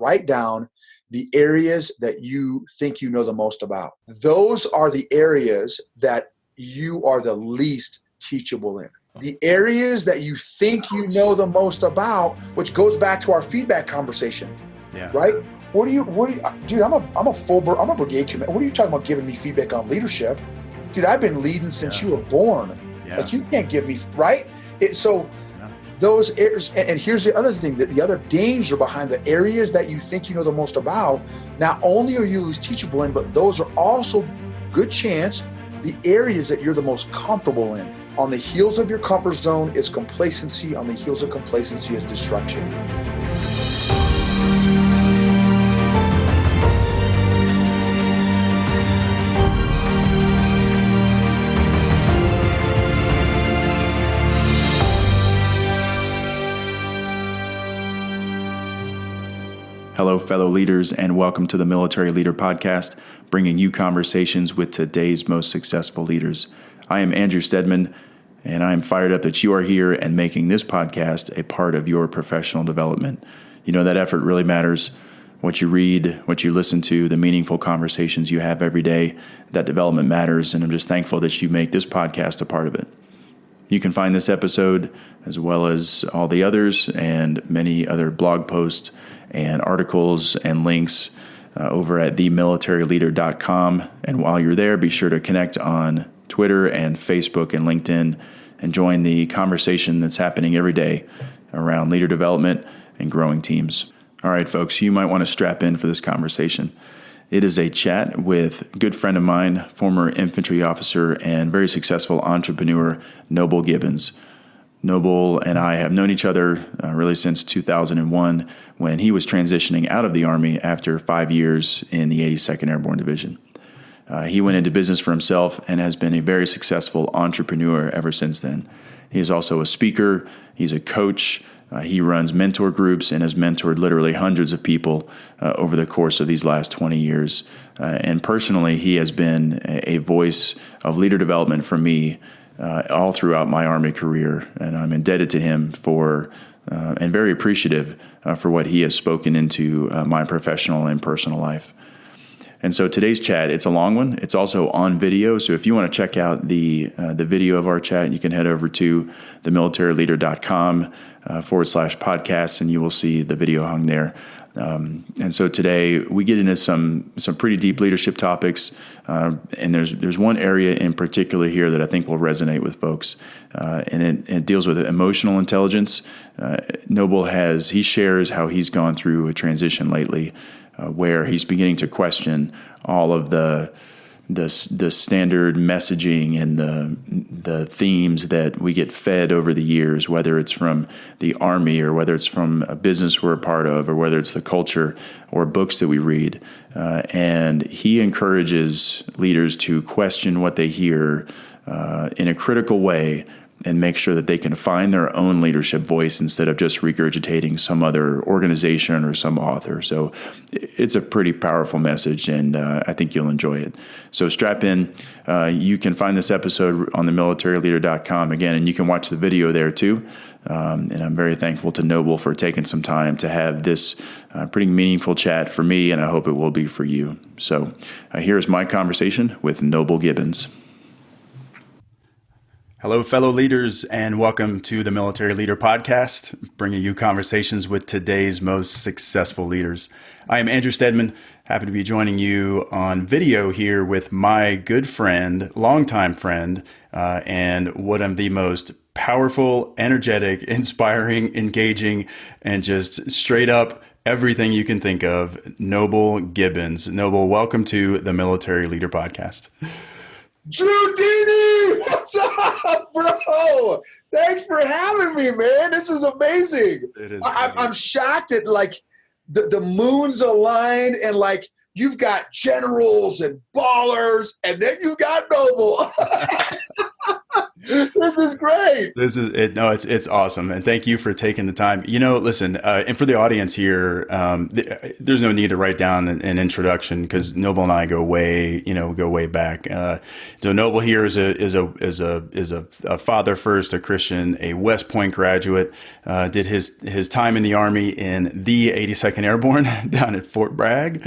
write down the areas that you think you know the most about. Those are the areas that you are the least teachable in. The areas that you think you know the most about, which goes back to our feedback conversation, right? Dude, I'm a brigade commander. What are you talking about giving me feedback on leadership? Dude, I've been leading since you were born. Like, you can't give me, right? Those areas, and here's the other thing, that the other danger behind the areas that you think you know the most about, not only are you least teachable in, but those are also good chance the areas that you're the most comfortable in. On the heels of your comfort zone is complacency. On the heels of complacency is destruction. Hello, fellow leaders, and welcome to the Military Leader Podcast, bringing you conversations with today's most successful leaders. I am Andrew Stedman, and I am fired up that you are here and making this podcast a part of your professional development. You know, that effort really matters. What you read, what you listen to, the meaningful conversations you have every day, that development matters, and I'm just thankful that you make this podcast a part of it. You can find this episode, as well as all the others and many other blog posts and articles and links over at themilitaryleader.com. And while you're there, be sure to connect on Twitter and Facebook and LinkedIn and join the conversation that's happening every day around leader development and growing teams. All right, folks, you might want to strap in for this conversation. It is a chat with a good friend of mine, former infantry officer and very successful entrepreneur, Noble Gibbens. Noble and I have known each other really since 2001, when he was transitioning out of the Army after 5 years in the 82nd Airborne Division. He went into business for himself and has been a very successful entrepreneur ever since then. He is also a speaker. He's a coach. He runs mentor groups and has mentored literally hundreds of people over the course of these last 20 years. And personally, he has been a voice of leader development for me all throughout my Army career, and I'm indebted to him for and very appreciative for what he has spoken into my professional and personal life. And so today's chat, it's a long one. It's also on video, so if you want to check out the video of our chat, you can head over to themilitaryleader.com /podcasts, and you will see the video hung there. And so today we get into some pretty deep leadership topics, and there's one area in particular here that I think will resonate with folks, and it deals with emotional intelligence. Noble he shares how he's gone through a transition lately, where he's beginning to question all of the standard messaging and the themes that we get fed over the years, whether it's from the Army or whether it's from a business we're a part of or whether it's the culture or books that we read. And he encourages leaders to question what they hear in a critical way and make sure that they can find their own leadership voice instead of just regurgitating some other organization or some author. So it's a pretty powerful message, and I think you'll enjoy it. So strap in. You can find this episode on themilitaryleader.com again, and you can watch the video there too. And I'm very thankful to Noble for taking some time to have this pretty meaningful chat for me, and I hope it will be for you. So here's my conversation with Noble Gibbens. Hello, fellow leaders, and welcome to the Military Leader Podcast, bringing you conversations with today's most successful leaders. I am Andrew Stedman, happy to be joining you on video here with my good friend, longtime friend, and one of the most powerful, energetic, inspiring, engaging, and just straight up everything you can think of, Noble Gibbens. Noble, welcome to the Military Leader Podcast. Drew Dini, what's up, bro? Thanks for having me, man. This is amazing. It is. I'm shocked at like the moons aligned, and like you've got generals and ballers, and then you got Noble. This is great. This is it. No, it's awesome, and thank you for taking the time. You know, listen, and for the audience here, there's no need to write down an introduction because Noble and I go way back. So Noble here is a father first, a Christian, a West Point graduate. Did his time in the Army in the 82nd Airborne down at Fort Bragg.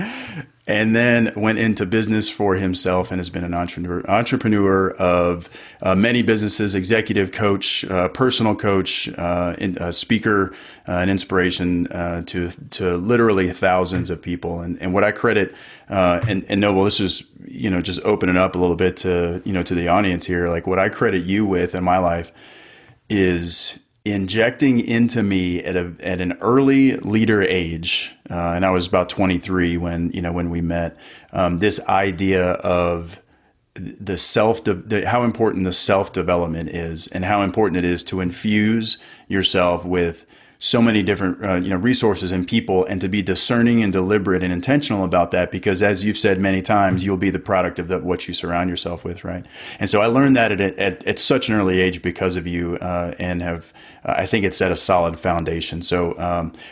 And then went into business for himself and has been an entrepreneur of many businesses, executive coach, personal coach, speaker, an inspiration to literally thousands of people. And what I credit, and Noble, this is, just opening up a little bit to the audience here. Like what I credit you with in my life is injecting into me at an early leader age, and I was about 23 when we met, this idea of how important the self-development is and how important it is to infuse yourself with so many different resources and people, and to be discerning and deliberate and intentional about that, because as you've said many times, you'll be the product of what you surround yourself with, right? And so I learned that at such an early age because of you, and I think it set a solid foundation. So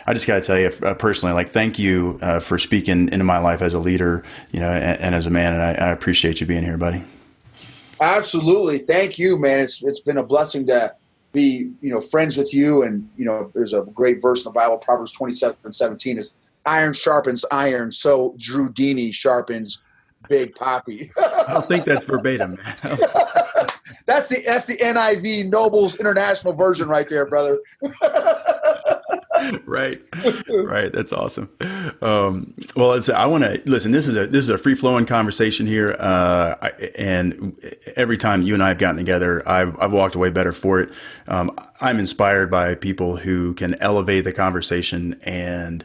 I just got to tell you personally, like, thank you for speaking into my life as a leader, and as a man, and I appreciate you being here, buddy. Absolutely, thank you, man. It's been a blessing to be, friends with you. And, there's a great verse in the Bible, Proverbs 27:17 is iron sharpens iron. So Drew Dini sharpens Big Poppy. I don't think that's verbatim, man. That's the NIV Nobles International version right there, brother. Right. That's awesome. Well, I want to listen. This is a free flowing conversation here, and every time you and I have gotten together, I've walked away better for it. I'm inspired by people who can elevate the conversation and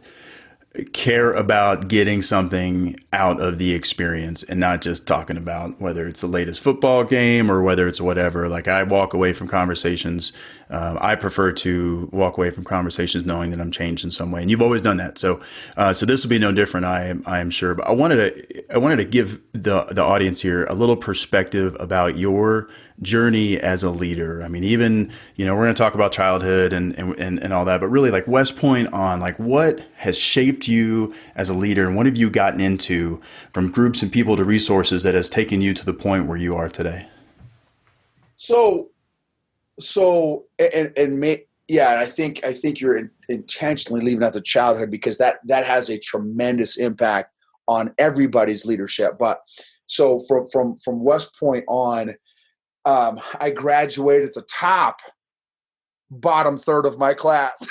care about getting something out of the experience, and not just talking about whether it's the latest football game or whether it's whatever. Like, I walk away from conversations. I prefer to walk away from conversations knowing that I'm changed in some way, and you've always done that. So this will be no different, I am sure. But I wanted to give the audience here a little perspective about your journey as a leader. I mean, even, we're going to talk about childhood and all that, but really, like, West Point on, like, what has shaped you as a leader, and what have you gotten into from groups and people to resources that has taken you to the point where you are today? I think you're intentionally leaving out the childhood, because that has a tremendous impact on everybody's leadership. But so from West Point on, I graduated at the bottom third of my class.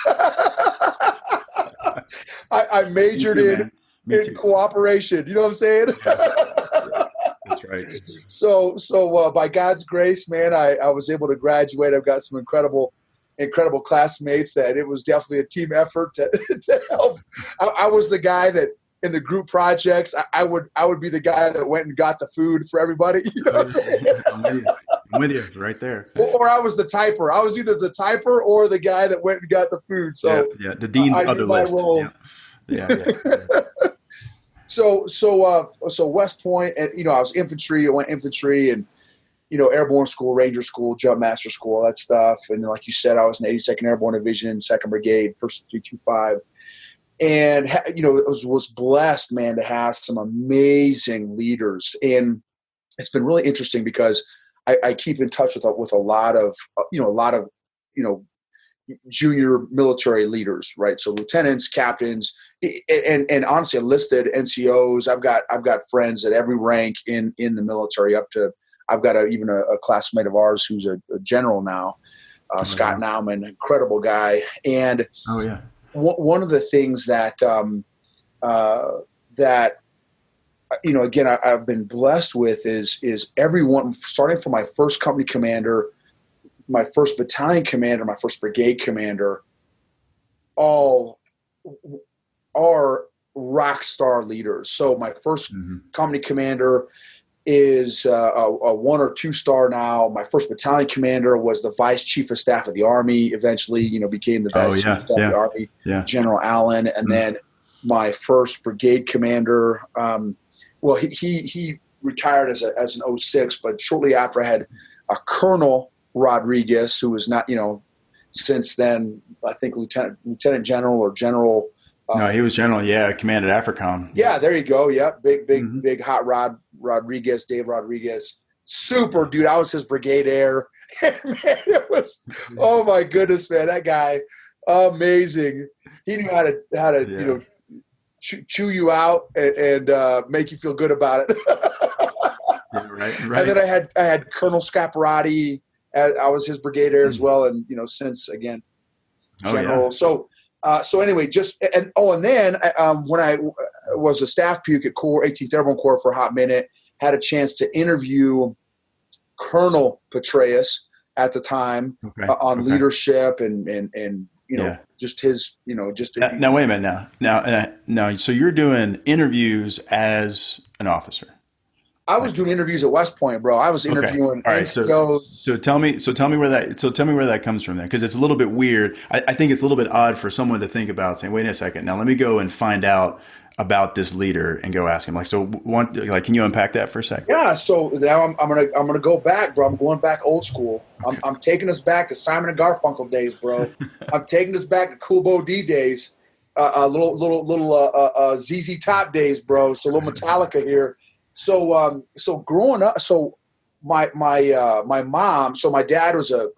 I majored in cooperation. You know what I'm saying? Yeah. That's right. So by God's grace, man, I was able to graduate. I've got some incredible classmates that it was definitely a team effort to help. I was the guy that in the group projects, I would be the guy that went and got the food for everybody. You know what I'm saying? I'm with you right there. Or I was the typer. I was either the typer or the guy that went and got the food. So yeah. The dean's other list. Yeah. So West Point, and I was infantry. I went infantry and airborne school, ranger school, jump master school, all that stuff. And like you said, I was in the 82nd Airborne Division, 2nd Brigade, 1st 325. And was blessed, man, to have some amazing leaders. And it's been really interesting because I keep in touch with a lot of junior military leaders, right? So lieutenants, captains, and honestly, enlisted NCOs. I've got friends at every rank in the military. Up to I've got even a classmate of ours who's a general now, Scott Nauman, incredible guy. And one of the things that again, I've been blessed with is everyone, starting from my first company commander, my first battalion commander, my first brigade commander, all are rock star leaders. So my first company commander is a 1 or 2 star now. My first battalion commander was the vice chief of staff of the Army, eventually, became the vice chief of staff of the Army, General Allen. And then my first brigade commander, he retired as an 06, but shortly after I had a colonel Rodriguez, who was not, since then, I think Lieutenant General or General. No, he was General. Yeah, commanded AFRICOM. Yeah, there you go. Yeah, big hot rod Rodriguez, Dave Rodriguez. Super dude. I was his brigade air. Man, it was, oh my goodness, man, that guy, amazing. He knew how to chew you out and make you feel good about it. Yeah, right. And then I had Colonel Scaparrotti. I was his brigade air as well, and since again, General. So anyway, and then when I was a staff puke at 18th Airborne Corps for a hot minute, had a chance to interview Colonel Petraeus at the time on leadership and just his now wait a minute now so you're doing interviews as an officer. I was doing interviews at West Point, bro. I was interviewing. All right. So tell me where that comes from then, because it's a little bit weird. I think it's a little bit odd for someone to think about saying, wait a second, now let me go and find out about this leader and go ask him. Can you unpack that for a second? Yeah. So now I'm gonna go back, bro. I'm going back old school. Okay. I'm taking us back to Simon and Garfunkel days, bro. I'm taking us back to Cool Bo D days, little ZZ Top days, bro. So a little Metallica here. So growing up, my mom, so my dad was a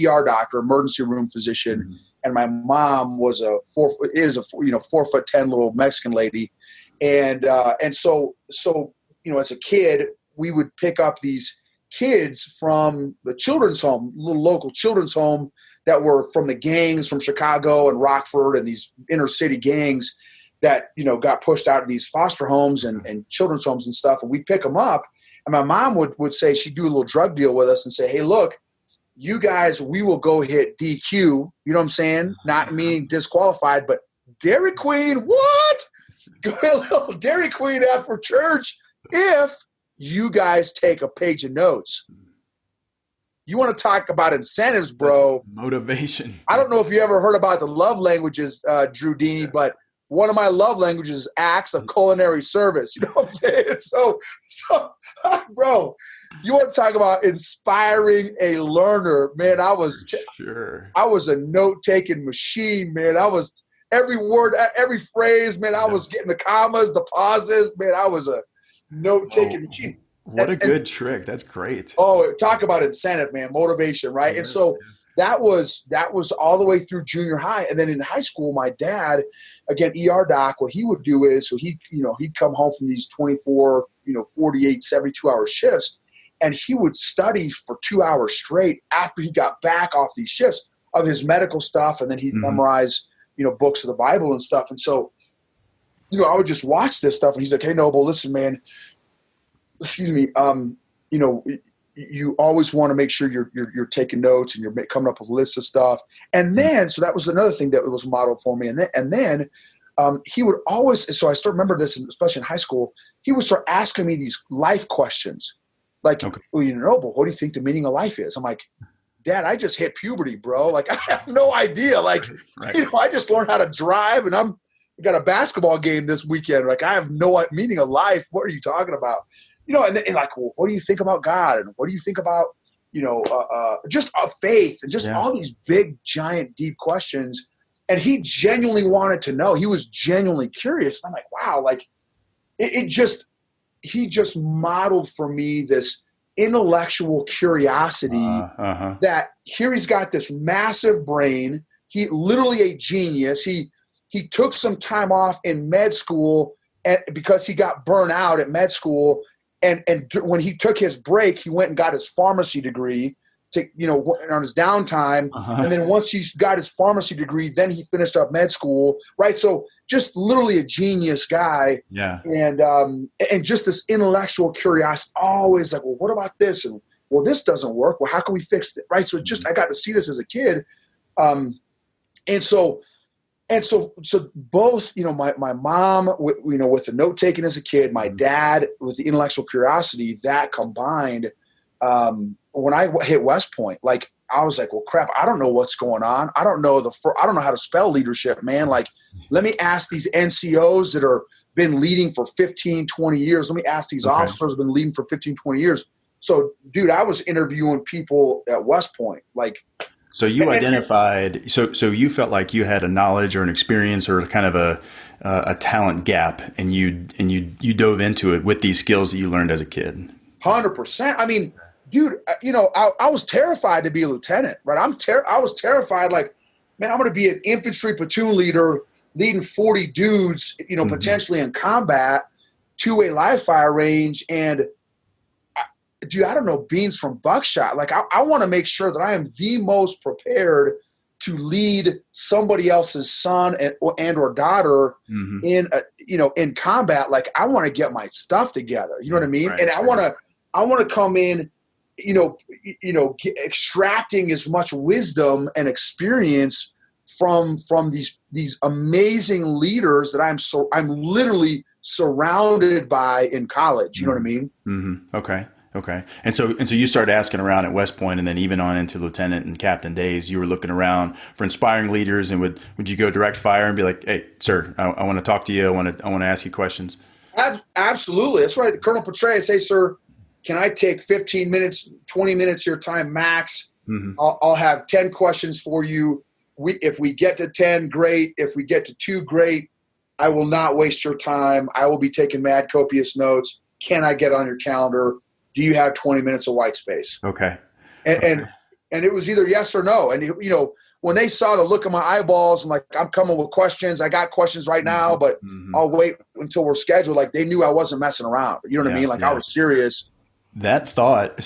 ER doctor, emergency room physician, mm-hmm. and my mom was a 4'10" little Mexican lady, and so as a kid we would pick up these kids from the children's home, little local children's home that were from the gangs from Chicago and Rockford and these inner city gangs that, got pushed out of these foster homes and children's homes and stuff. And we'd pick them up. And my mom would say, she'd do a little drug deal with us and say, hey, look, you guys, we will go hit DQ. You know what I'm saying? Not meaning disqualified, but Dairy Queen, what? Go a little Dairy Queen after church if you guys take a page of notes. You want to talk about incentives, bro. That's motivation. I don't know if you ever heard about the love languages, Drew Dini, but one of my love languages is acts of culinary service. You know what I'm saying? So, bro, you want to talk about inspiring a learner, man. I was a note-taking machine, man. I was every word, every phrase, man. I was getting the commas, the pauses, man. I was a note-taking machine. What a good trick. That's great. Oh, talk about incentive, man, motivation, right? And so that was all the way through junior high. And then in high school, my dad, again, ER doc, what he would do is, so he'd come home from these 24, 48, 72-hour shifts, and he would study for 2 hours straight after he got back off these shifts of his medical stuff, and then he'd memorize, books of the Bible and stuff. And so, I would just watch this stuff, and he's like, hey, Noble, listen, man, excuse me, you always want to make sure you're taking notes and you're coming up with a list of stuff. And then, so that was another thing that was modeled for me. And then he would always, so I still remember this, especially in high school, he would start asking me these life questions. Like, well, but what do you think the meaning of life is? I'm like, Dad, I just hit puberty, bro. Like, I have no idea. Like, I just learned how to drive and I got a basketball game this weekend. Like, I have no meaning of life. What are you talking about? And like, well, what do you think about God? And what do you think about, just faith and just all these big, giant, deep questions. And he genuinely wanted to know. He was genuinely curious. And I'm like, wow, like he just modeled for me this intellectual curiosity that here he's got this massive brain. He literally a genius. He took some time off in med school because he got burnt out at med school. And when he took his break, he went and got his pharmacy degree on his downtime. And then once he got his pharmacy degree, then he finished up med school, right? So just literally a genius guy. Yeah. And just this intellectual curiosity, always like, well, what about this? And well, this doesn't work. Well, how can we fix it? Right. So I got to see this as a kid. And so both, my mom, with the note taking as a kid, my dad with the intellectual curiosity, that combined, when I hit West Point, like I was like, well, crap, I don't know what's going on. I don't know how to spell leadership, man. Like, let me ask these NCOs that are been leading for 15, 20 years. Let me ask these officers who have been leading for 15, 20 years. So dude, I was interviewing people at West Point, like. So you identified, so you felt like you had a knowledge or an experience or kind of a talent gap, and you dove into it with these skills that you learned as a kid. 100%. I mean, dude, I was terrified to be a lieutenant, right? I was terrified, like, man, I'm going to be an infantry platoon leader leading 40 dudes, potentially in combat, two-way live fire range. And dude, I don't know beans from buckshot. Like, I want to make sure that I am the most prepared to lead somebody else's son and or daughter in combat. Like, I want to get my stuff together. You know what I mean? Right, and I want to come in, extracting as much wisdom and experience from these amazing leaders that I'm literally surrounded by in college. You know what I mean? Mm-hmm. Okay. And so you started asking around at West Point, and then even on into lieutenant and captain days, you were looking around for inspiring leaders. And would you go direct fire and be like, "Hey, sir, I want to talk to you. I want to ask you questions." Absolutely. That's right. Colonel Petraeus, hey, sir, can I take 15 minutes, 20 minutes of your time max? Mm-hmm. I'll have 10 questions for you. If we get to 10, great. If we get to 2, great. I will not waste your time. I will be taking mad copious notes. Can I get on your calendar? Do you have 20 minutes of white space? Okay. And it was either yes or no. And, when they saw the look of my eyeballs and like, I'm coming with questions, I got questions right now, but I'll wait until we're scheduled. Like, they knew I wasn't messing around. You know what I mean? Like, I was serious. That thought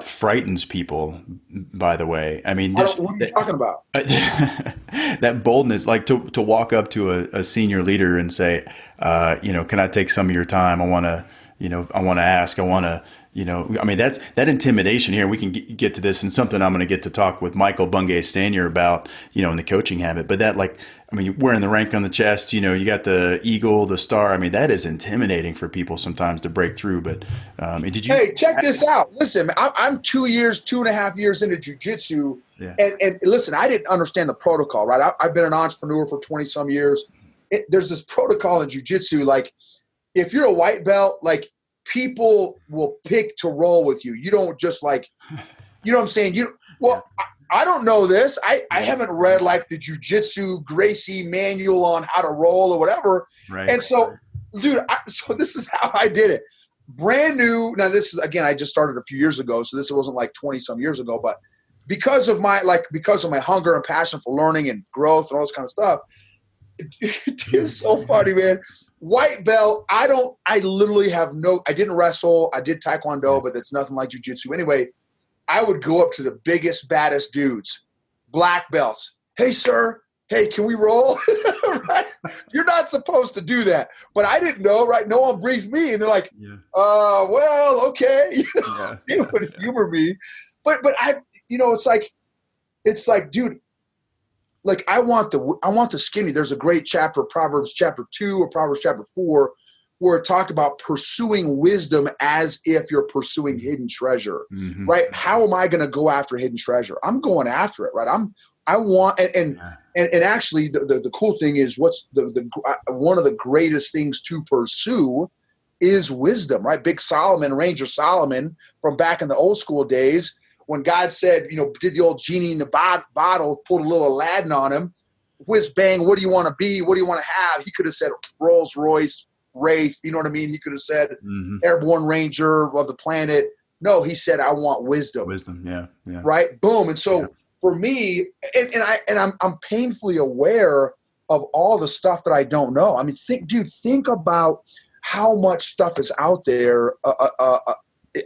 frightens people, by the way. I mean, what are you talking about? That boldness, like to walk up to a senior leader and say, can I take some of your time? I want to ask, I mean, that's that intimidation here. We can get to this, and something I'm going to get to talk with Michael Bungay Stanier about, in the coaching habit. But that, like, I mean, wearing the rank on the chest, you got the eagle, the star. I mean, that is intimidating for people sometimes to break through. But did you? Hey, check this out. Listen, I'm 2.5 years into jiu-jitsu. Yeah. And listen, I didn't understand the protocol, right? I've been an entrepreneur for 20 some years. There's this protocol in jiu-jitsu, like, if you're a white belt, like, people will pick to roll with you. You don't just, like, you know what I'm saying? I don't know this. I haven't read, like, the jiu-jitsu Gracie manual on how to roll or whatever. Right. And so, dude, so this is how I did it. Brand new. Now, this is, again, I just started a few years ago, so this wasn't like 20 some years ago, but because of my hunger and passion for learning and growth and all this kind of stuff, it's so funny, man. White belt, I literally have I didn't wrestle. I did Taekwondo, but that's nothing like jiu-jitsu. Anyway, I would go up to the biggest, baddest dudes, black belts. Hey, sir. Hey, can we roll? Right? You're not supposed to do that. But I didn't know, right? No one briefed me. And they're like, well, okay. They would humor me. But it's like, dude, like, I want the skinny. There's a great chapter, Proverbs chapter 2 or Proverbs chapter 4, where it talked about pursuing wisdom as if you're pursuing hidden treasure, right? How am I going to go after hidden treasure? I'm going after it, right? And actually the cool thing is what's one of the greatest things to pursue is wisdom, right? Big Solomon, Ranger Solomon from back in the old school days, when God said, did the old genie in the bottle, pulled a little Aladdin on him, whiz bang, what do you want to be? What do you want to have? He could have said Rolls Royce, Wraith, you know what I mean? He could have said Airborne Ranger of the planet. No, he said, I want wisdom. Wisdom, yeah. Right? Boom. And so for me, I'm painfully aware of all the stuff that I don't know. I mean, think about how much stuff is out there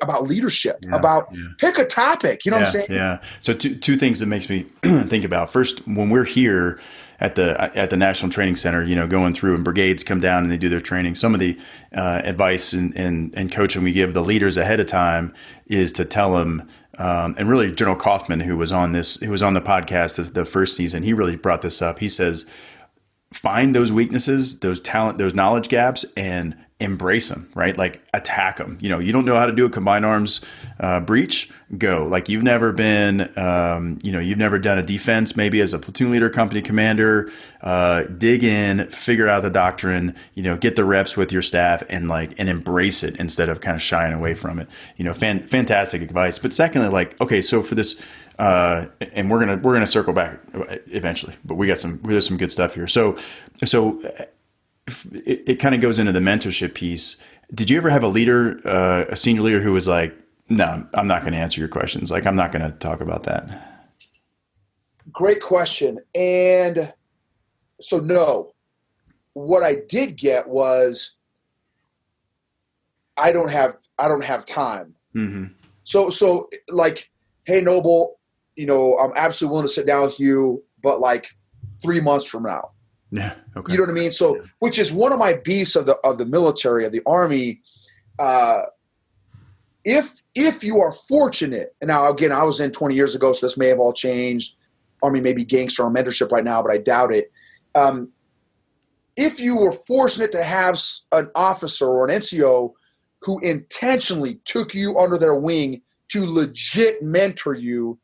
about leadership, pick a topic, you know what I'm saying? Yeah. So two things that makes me think about. First, when we're here at the National Training Center, going through and brigades come down and they do their training, some of the advice and coaching we give the leaders ahead of time is to tell them, and really General Kaufman, who was on the podcast the first season, he really brought this up. He says, find those weaknesses, those talent, those knowledge gaps, and embrace them, right? Like attack them. You know, you don't know how to do a combined arms breach, go. Like you've never been, you've never done a defense, maybe as a platoon leader, company commander, dig in, figure out the doctrine, get the reps with your staff and embrace it instead of kind of shying away from it. Fantastic advice. But secondly, okay, so for this, and we're gonna circle back eventually, but there's some good stuff here. So it kind of goes into the mentorship piece. Did you ever have a leader, a senior leader who was like, no, I'm not going to answer your questions. Like, I'm not going to talk about that. Great question. And so, no, what I did get was, I don't have time. Mm-hmm. So like, hey, Noble, I'm absolutely willing to sit down with you, but 3 months from now. Yeah. Okay. You know what I mean? So, which is one of my beefs of the military, of the Army. If you are fortunate, and now again, I was in 20 years ago, so this may have all changed. Army may be gangster on mentorship right now, but I doubt it. If you were fortunate to have an officer or an NCO who intentionally took you under their wing to legit mentor you,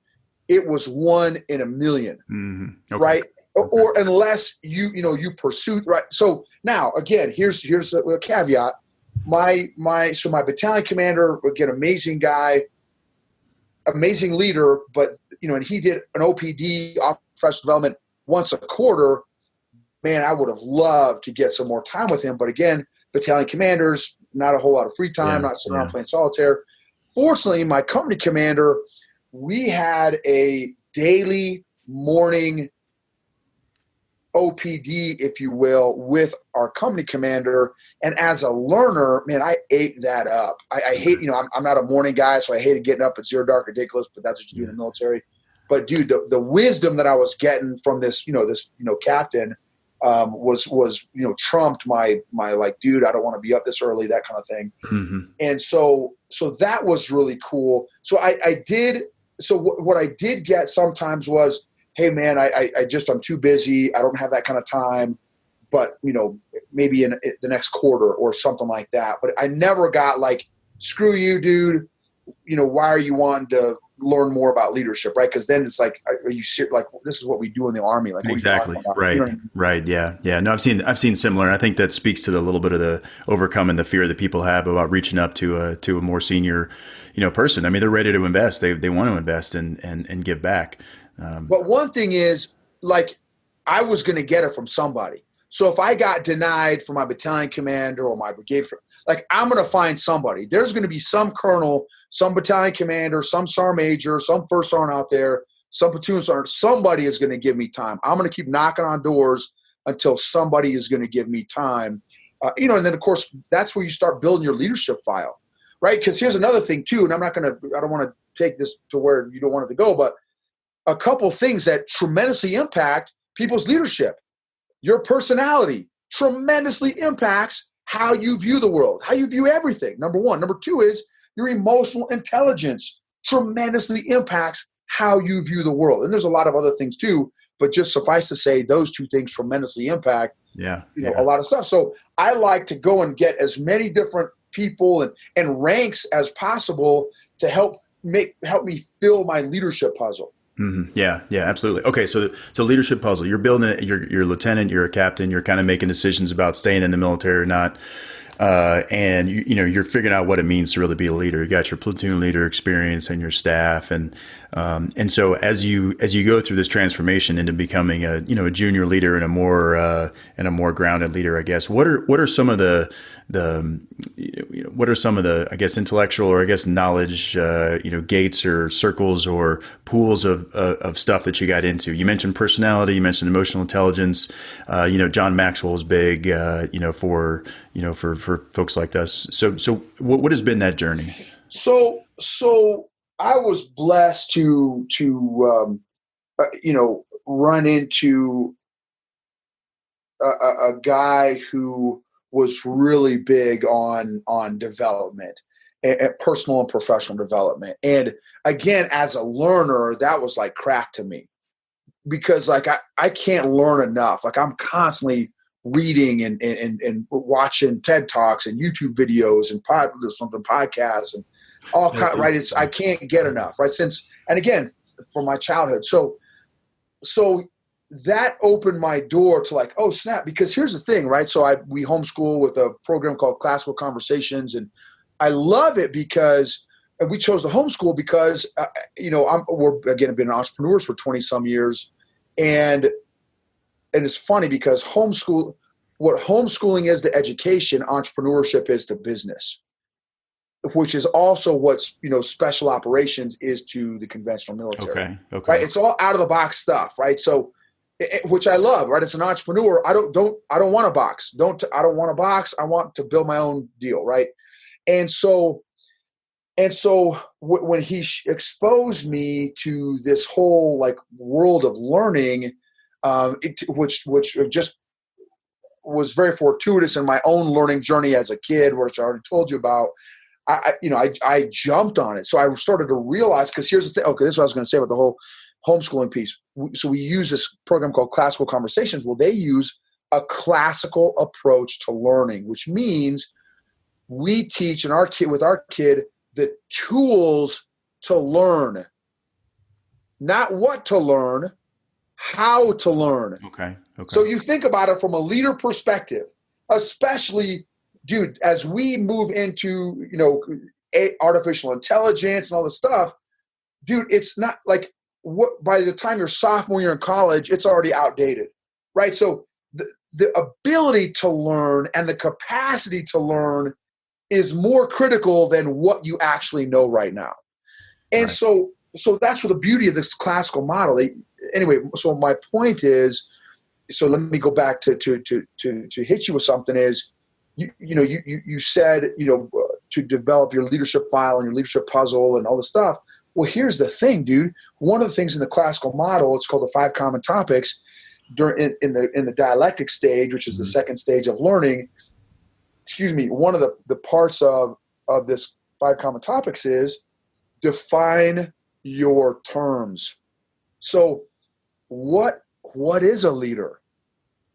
it was one in a million, mm-hmm. Okay. right? Or unless you pursue, right? So now again, here's a caveat. My battalion commander, again, amazing guy, amazing leader, but and he did an OPD, professional development, once a quarter. Man, I would have loved to get some more time with him, but again, battalion commanders, not a whole lot of free time, not sitting around playing solitaire. Fortunately, my company commander, we had a daily morning OPD, if you will, with our company commander. And as a learner, man, I ate that up. I hate, I'm not a morning guy, so I hated getting up at zero dark ridiculous, but that's what you do in the military. But dude, the wisdom that I was getting from this captain was trumped my dude, I don't want to be up this early, that kind of thing. Mm-hmm. And so that was really cool. So what I did get sometimes was, hey man, I'm too busy. I don't have that kind of time, but maybe in the next quarter or something like that. But I never got screw you, dude. Why are you wanting to learn more about leadership? Right. Cause then it's are you serious? This is what we do in the Army. Exactly. Right. I mean? Right. Yeah. Yeah. No, I've seen similar. And I think that speaks to the little bit of the overcoming the fear that people have about reaching up to a more senior, person. I mean, they're ready to invest. They want to invest and give back. But one thing is, I was going to get it from somebody. So if I got denied from my battalion commander or my brigade, I'm going to find somebody. There's going to be some colonel, some battalion commander, some sergeant major, some first sergeant out there, some platoon sergeant. Somebody is going to give me time. I'm going to keep knocking on doors until somebody is going to give me time. And then, of course, that's where you start building your leadership file, right? Because here's another thing, too, and I don't want to take this to where you don't want it to go, but a couple things that tremendously impact people's leadership. Your personality tremendously impacts how you view the world, how you view everything. Number one. Number two is your emotional intelligence tremendously impacts how you view the world. And there's a lot of other things too, but just suffice to say, those two things tremendously impact a lot of stuff. So I like to go and get as many different people and ranks as possible to help me fill my leadership puzzle. Mm-hmm. Yeah, absolutely. Okay, so leadership puzzle. You're building it. You're a lieutenant. You're a captain. You're kind of making decisions about staying in the military or not, and you're figuring out what it means to really be a leader. You got your platoon leader experience and your staff, and so as you go through this transformation into becoming a junior leader and a more grounded leader, I guess. What are some of the I guess intellectual or I guess knowledge gates or circles or pools of stuff that you got into? You mentioned personality, you mentioned emotional intelligence. John Maxwell is big for folks like us. So what has been that journey? So I was blessed to run into a guy who was really big on development, personal and professional development. And again, as a learner, that was like crack to me because I can't learn enough. I'm constantly reading and watching TED Talks and YouTube videos and podcasts and all kind. Right? I can't get enough. Right? And again, from my childhood. So that opened my door to like, oh snap! Because here's the thing, right? So we homeschool with a program called Classical Conversations, and I love it because. And we chose to homeschool because, we've been entrepreneurs for 20 some years. And it's funny because what homeschooling is to education, entrepreneurship is to business, which is also what, special operations is to the conventional military. Okay. Right? It's all out of the box stuff. Right. So, which I love, right? As an entrepreneur, I don't want a box. I don't want a box. I want to build my own deal. Right. And so when he exposed me to this whole like world of learning, which just was very fortuitous in my own learning journey as a kid, which I already told you about, I jumped on it. So I started to realize, because here's the thing. Okay, this is what I was going to say about the whole homeschooling piece. So we use this program called Classical Conversations. Well, they use a classical approach to learning, which means we teach with our kid the tools to learn, not what to learn, how to learn. Okay. So you think about it from a leader perspective, especially, dude, as we move into, artificial intelligence and all this stuff, dude, it's not like by the time you're sophomore year in college, it's already outdated, right? So the ability to learn and the capacity to learn is more critical than what you actually know right now. And right. So that's what the beauty of this classical model. Anyway, so my point is, so let me go back to hit you with something is, you said, to develop your leadership file and your leadership puzzle and all this stuff. Well, here's the thing, dude. One of the things in the classical model, it's called the 5 common topics in the dialectic stage, which is the second stage of learning. One of the parts of this 5 common topics is define your terms. So what is a leader?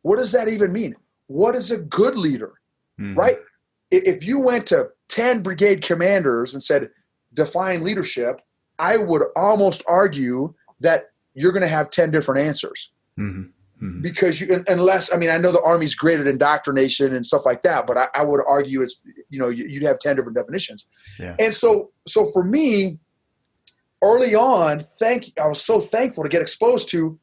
What does that even mean? What is a good leader? Right? If you went to 10 brigade commanders and said, define leadership, I would almost argue that you're going to have 10 different answers. Because unless I know the Army's great at indoctrination and stuff like that, but I would argue it's, you'd have 10 different definitions. Yeah. And so for me, early on, I was so thankful to get exposed to,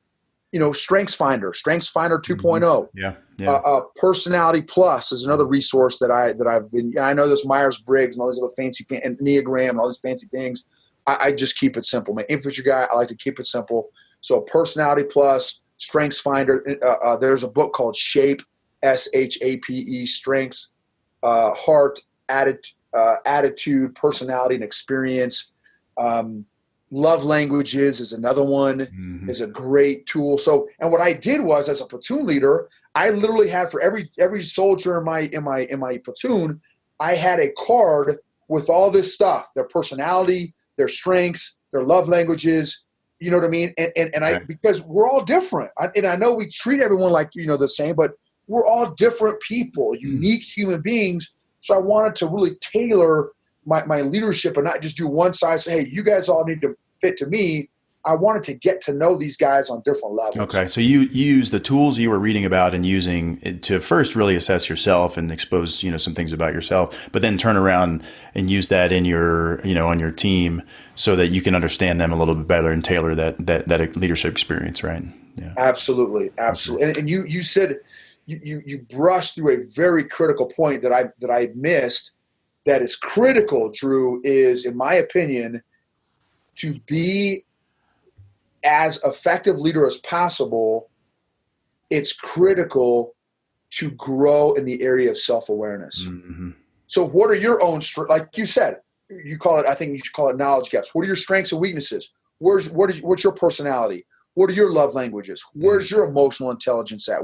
Strengths Finder 2.0. Yeah. Personality Plus is another resource that I've been. I know there's Myers-Briggs and all these other fancy and Enneagram and all these fancy things. I just keep it simple, man. Infantry guy, I like to keep it simple. So Personality Plus, Strengths Finder. There's a book called Shape, SHAPE, Strengths, Heart, Attitude, Personality, and Experience. Love Languages is another one, is a great tool. So, and what I did was, as a platoon leader, I literally had for every soldier in my platoon, I had a card with all this stuff: their personality, their strengths, their love languages. You know what I mean? And because we're all different, and I know we treat everyone like the same, but we're all different people, unique human beings. So I wanted to really tailor my leadership and not just do one size. Say, hey, you guys all need to fit to me. I wanted to get to know these guys on different levels. Okay, so you use the tools you were reading about and using it to first really assess yourself and expose some things about yourself, but then turn around and use that in your on your team so that you can understand them a little bit better and tailor that leadership experience, right? Yeah, absolutely. And you said you brushed through a very critical point that I missed. That is critical, Drew, is, in my opinion, to be as effective leader as possible. It's critical to grow in the area of self-awareness. So what are your own, like you said, I think you should call it knowledge gaps. What are your strengths and weaknesses? What's your personality? What are your love languages? Where's your emotional intelligence at?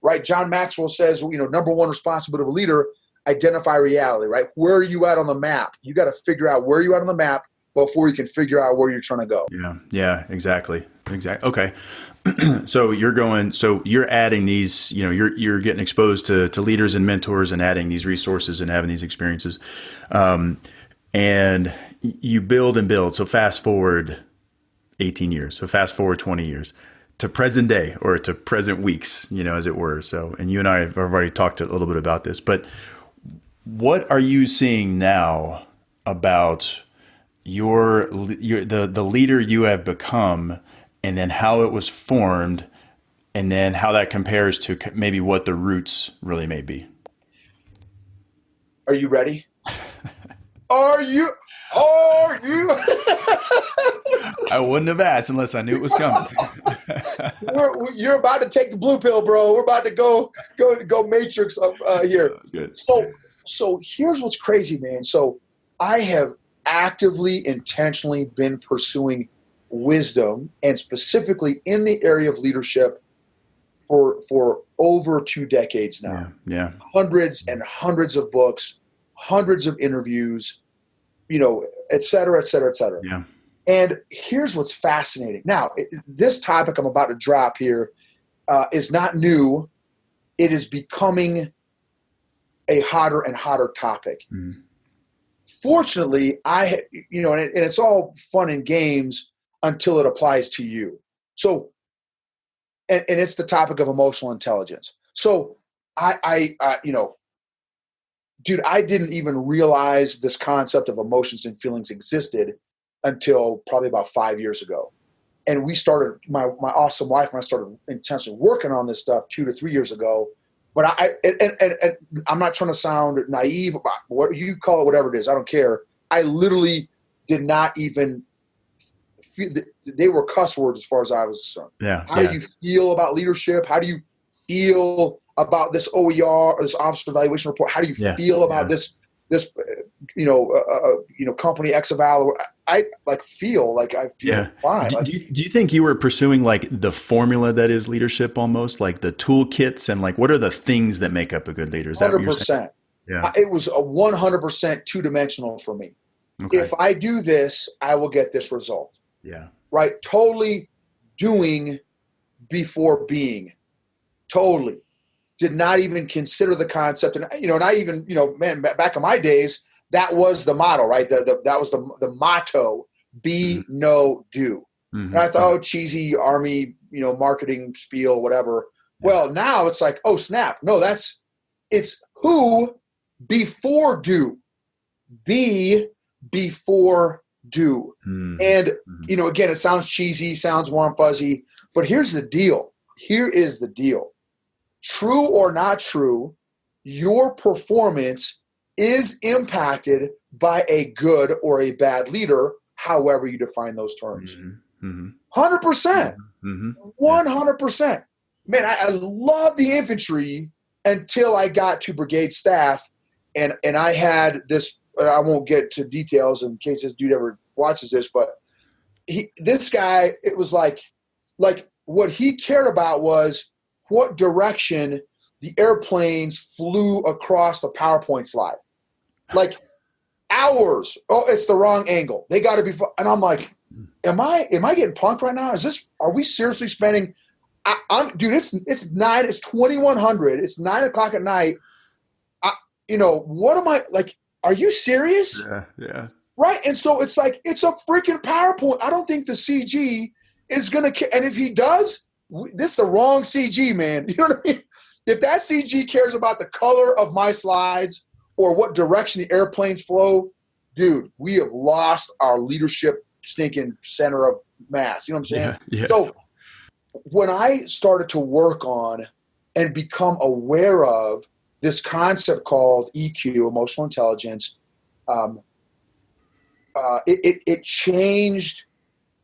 Right? John Maxwell says, number one responsibility of a leader, identify reality, right? Where are you at on the map? You got to figure out where you're at on the map before you can figure out where you're trying to go. Yeah, exactly. Exactly. Okay. So you're adding these, you're getting exposed to leaders and mentors and adding these resources and having these experiences. And you build and build. So fast forward 18 years. So fast forward 20 years to present day or to present weeks, as it were. So, and you and I have already talked a little bit about this, but what are you seeing now about the leader you have become, and then how it was formed, and then how that compares to maybe what the roots really may be? Are you ready? Are you? I wouldn't have asked unless I knew it was coming. You're about to take the blue pill, bro. We're about to go Matrix here. Good. So here's what's crazy, man. So I have actively, intentionally been pursuing wisdom, and specifically in the area of leadership for over 2 decades now. Yeah. Hundreds and hundreds of books, hundreds of interviews, et cetera, et cetera, et cetera. Yeah. And here's what's fascinating. Now, this topic I'm about to drop here is not new. It is becoming a hotter and hotter topic. Mm. Fortunately, and it's all fun and games until it applies to you. So, and it's the topic of emotional intelligence. So dude, I didn't even realize this concept of emotions and feelings existed until probably about 5 years ago. And we started, my awesome wife and I started intentionally working on this stuff 2 to 3 years ago. But I'm not trying to sound naive about what you call it, whatever it is. I don't care. I literally did not even feel they were cuss words as far as I was concerned. Yeah. How do you feel about leadership? How do you feel about this OER, this officer evaluation report? How do you feel about this company X eval? I feel fine. Do you think you were pursuing like the formula that is leadership, almost like the toolkits, and like what are the things that make up a good leader? Is that 100%. Yeah. It was a 100% two-dimensional for me. Okay. If I do this, I will get this result. Yeah. Right. Totally doing before being. Totally. Did not even consider the concept. And, and I even, man, back in my days, that was the motto, right? That was the motto, be, know, do. Mm-hmm. And I thought, cheesy army, marketing spiel, whatever. Yeah. Well, now it's like, oh, snap. No, it's who before do. Be before do. Mm-hmm. And, again, it sounds cheesy, sounds warm, fuzzy, but here's the deal. Here is the deal. True or not true, your performance is impacted by a good or a bad leader, however you define those terms. 100%. 100%. Man, I love the infantry until I got to brigade staff, and I had this. I won't get to details in case this dude ever watches this, but this guy, it was like what he cared about was what direction the airplanes flew across the PowerPoint slide. Like hours. Oh, it's the wrong angle. They got to be. And I'm like, am I getting punked right now? Are we seriously spending? Dude, it's 2100. It's 9:00 at night. What am I like? Are you serious? Yeah. Right. And so it's like, it's a freaking PowerPoint. I don't think the CG is going to, and if he does, this is the wrong CG, man. You know what I mean? If that CG cares about the color of my slides or what direction the airplanes flow, dude, we have lost our leadership stinking center of mass. You know what I'm saying? Yeah. So when I started to work on and become aware of this concept called EQ, emotional intelligence, it changed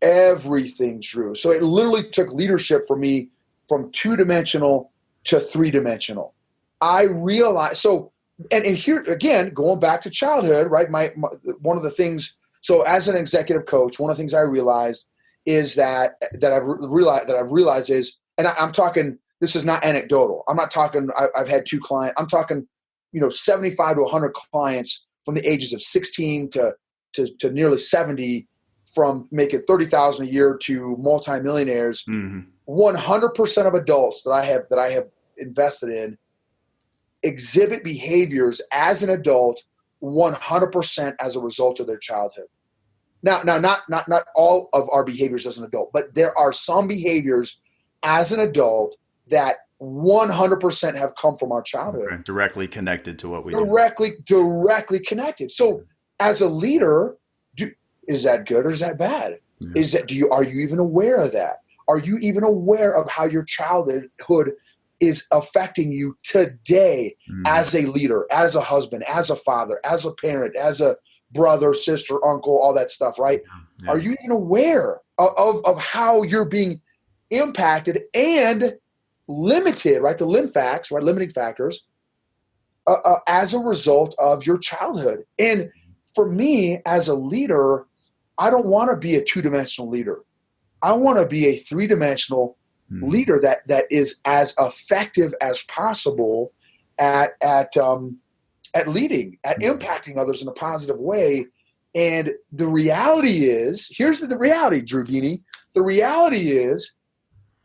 everything, Drew. So it literally took leadership for me from 2-dimensional to 3-dimensional. I realized, so, and here again, going back to childhood, right? My one of the things, so as an executive coach, one of the things I realized is that I've realized is, and I'm talking, this is not anecdotal. I'm not talking, I've had 2 clients. I'm talking, 75 to 100 clients from the ages of 16 to nearly 70 from making 30,000 a year to multimillionaires, 100% of adults that I have invested in exhibit behaviors as an adult 100% as a result of their childhood. Now, not all of our behaviors as an adult, but there are some behaviors as an adult that 100% have come from our childhood. Okay. Directly connected to what we do. Directly connected. So as a leader, is that good or is that bad? Yeah. Are you even aware of that? Are you even aware of how your childhood is affecting you today as a leader, as a husband, as a father, as a parent, as a brother, sister, uncle, all that stuff, right? Yeah. Are you even aware of how you're being impacted and limited, right? The limiting factors as a result of your childhood. And for me as a leader, I don't want to be a two-dimensional leader. I want to be a three-dimensional leader that is as effective as possible at leading, at impacting others in a positive way. And the reality is, here's the reality, Drew Gini. The reality is,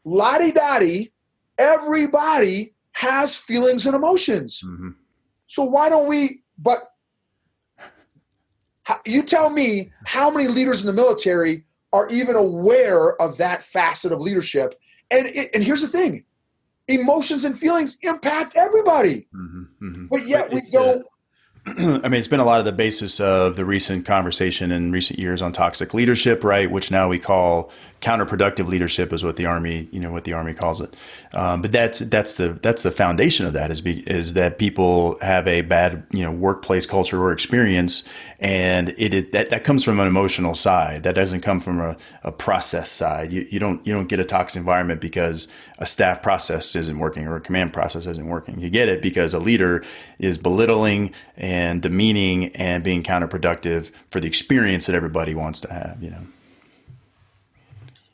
la-di-da-di, everybody has feelings and emotions. So why don't we, you tell me how many leaders in the military are even aware of that facet of leadership. And here's the thing, emotions and feelings impact everybody, but yet we don't. I mean, it's been a lot of the basis of the recent conversation in recent years on toxic leadership, right? Which now we call counterproductive leadership, is what the Army, what the Army calls it. But that's the foundation of that is that people have a bad, workplace culture or experience, and that comes from an emotional side. That doesn't come from a process side. You don't get a toxic environment because a staff process isn't working or a command process isn't working. You get it because a leader is belittling and demeaning and being counterproductive for the experience that everybody wants to have.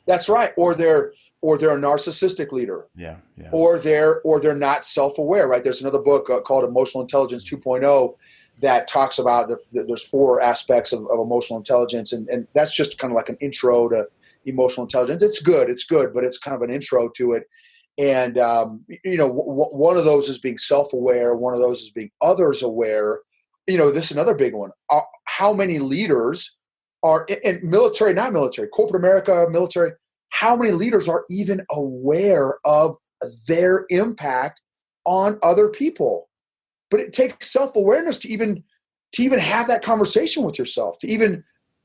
That's right. Or they're a narcissistic leader. Yeah. Or they're not self-aware, right? There's another book called Emotional Intelligence 2.0 that talks about there's 4 aspects of emotional intelligence, and that's just kind of like an intro to emotional intelligence. It's good, but it's kind of an intro to it. And one of those is being self-aware. One of those is being others aware. This is another big one. How many leaders are in military, not military, corporate America, military, how many leaders are even aware of their impact on other people? But it takes self-awareness to even have that conversation with yourself, to even,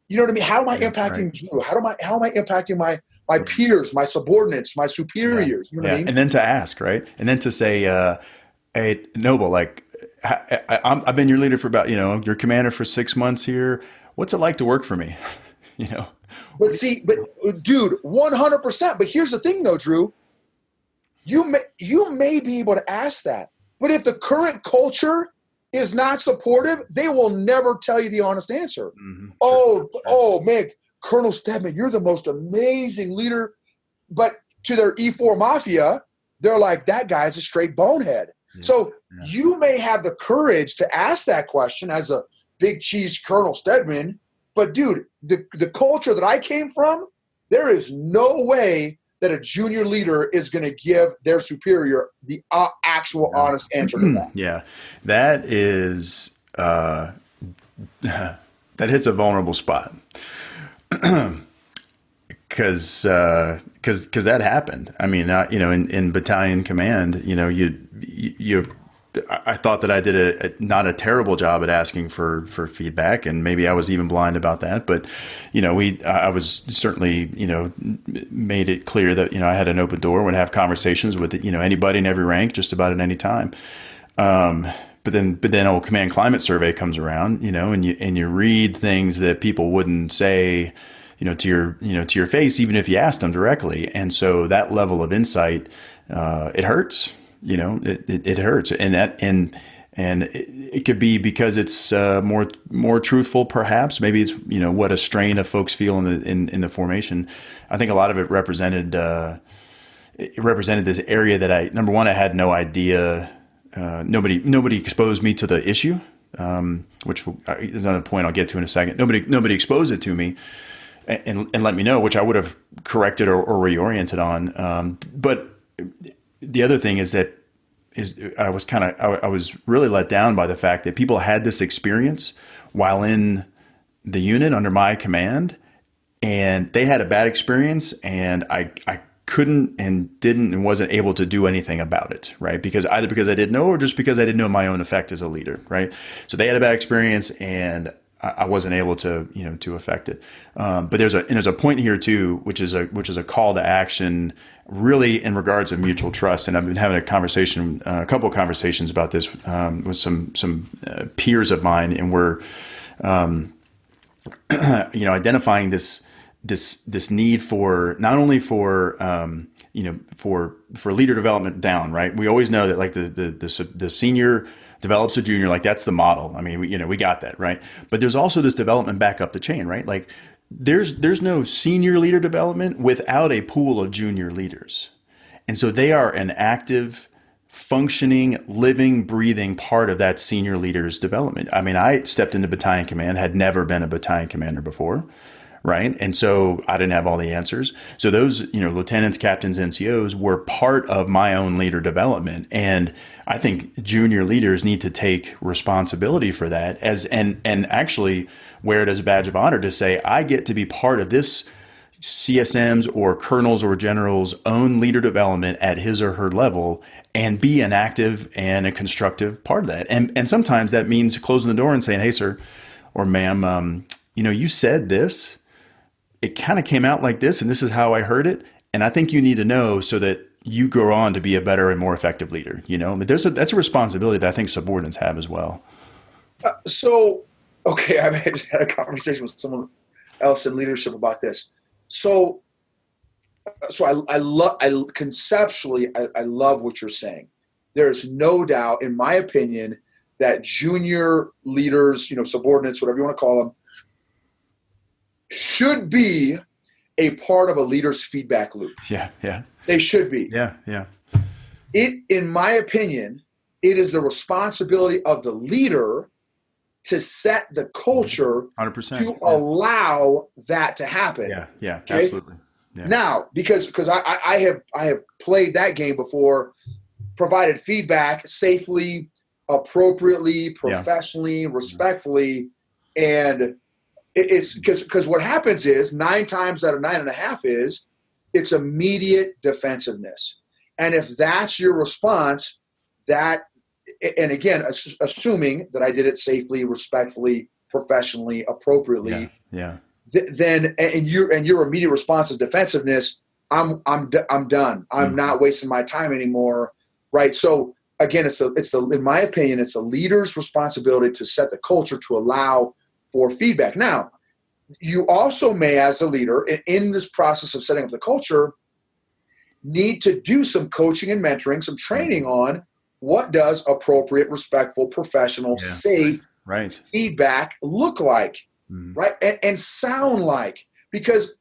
you know what I mean? How am I impacting you? How am I impacting my peers, my subordinates, my superiors? You know what I mean? And then to ask, right? And then to say, hey, Noble, like, I've been your leader for about, your commander for 6 months here. What's it like to work for me? But dude, 100%. But here's the thing though, Drew, you may be able to ask that, but if the current culture is not supportive, they will never tell you the honest answer. Oh, man, Colonel Stedman, you're the most amazing leader. But to their E4 mafia, they're like, that guy's a straight bonehead. Yeah. So you may have the courage to ask that question as a big cheese Colonel Stedman, but dude, the culture that I came from, there is no way that a junior leader is going to give their superior the actual honest answer to that. Yeah, that is that hits a vulnerable spot because that happened. I mean, in battalion command, I thought that I did not a terrible job at asking for feedback, and maybe I was even blind about that. But, I was certainly, made it clear that, I had an open door, would have conversations with, anybody in every rank, just about at any time. But then old command climate survey comes around, and you read things that people wouldn't say, to your face, even if you asked them directly. And so that level of insight, it hurts. It hurts, and it could be because it's more truthful, perhaps. Maybe it's what a strain of folks feel in the formation. I think a lot of it represented this area that I had no idea. Nobody exposed me to the issue, which is another point I'll get to in a second. Nobody exposed it to me. and let me know, which I would have corrected or reoriented on. But the other thing is that I was really let down by the fact that people had this experience while in the unit under my command, and they had a bad experience, and I couldn't and didn't and wasn't able to do anything about it, right? Because I didn't know, or just because I didn't know my own effect as a leader, right? So they had a bad experience, and I wasn't able to, to affect it. But there's a point here too, which is a call to action, really in regards to mutual trust. And I've been having a couple of conversations about this with some peers of mine, and we're identifying this need for not only for leader development down, right? We always know that like the senior develops a junior, like that's the model. I mean, we got that, right? But there's also this development back up the chain, right? Like there's no senior leader development without a pool of junior leaders. And so they are an active, functioning, living, breathing part of that senior leader's development. I mean, I stepped into battalion command, had never been a battalion commander before, right? And so I didn't have all the answers. So those, lieutenants, captains, NCOs were part of my own leader development. And I think junior leaders need to take responsibility for that and actually wear it as a badge of honor to say, I get to be part of this CSM's or colonel's or general's own leader development at his or her level, and be an active and a constructive part of that. And sometimes that means closing the door and saying, hey, sir or ma'am, you said this. It kind of came out like this, and this is how I heard it. And I think you need to know so that you go on to be a better and more effective leader. But that's a responsibility that I think subordinates have as well. Okay, I just had a conversation with someone else in leadership about this. So I love conceptually, I love what you're saying. There's no doubt, in my opinion, that junior leaders, subordinates, whatever you want to call them, should be a part of a leader's feedback loop. Yeah. They should be. Yeah. In my opinion, it is the responsibility of the leader to set the culture 100%, to allow that to happen. Yeah, okay? Absolutely. Yeah. Now, because I have played that game before, provided feedback safely, appropriately, professionally, respectfully, and it's because what happens is 9 times out of 9.5 it's immediate defensiveness. And if that's your response, and again, assuming that I did it safely, respectfully, professionally, appropriately, then your immediate response is defensiveness. I'm done. I'm not wasting my time anymore, right? So again, in my opinion, it's a leader's responsibility to set the culture to allow for feedback. Now, you also may, as a leader, in this process of setting up the culture, need to do some coaching and mentoring, some training on what does appropriate, respectful, professional, safe feedback look like, right? And sound like, because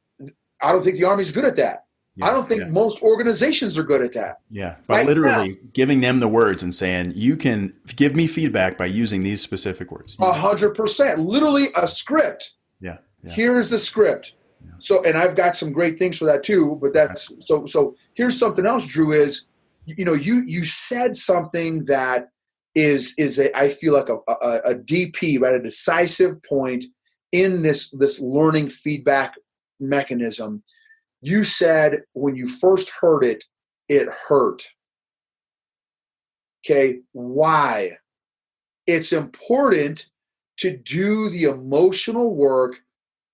I don't think the Army's good at that. I don't think most organizations are good at that. Yeah, by literally giving them the words and saying, you can give me feedback by using these specific words. 100%. Literally a script. Yeah. Here's the script. Yeah. So, and I've got some great things for that too, but that's so here's something else, Drew, is, you said something that is I feel like a DP, right? A decisive point in this learning feedback mechanism. You said when you first heard it, it hurt. Okay. Why? It's important to do the emotional work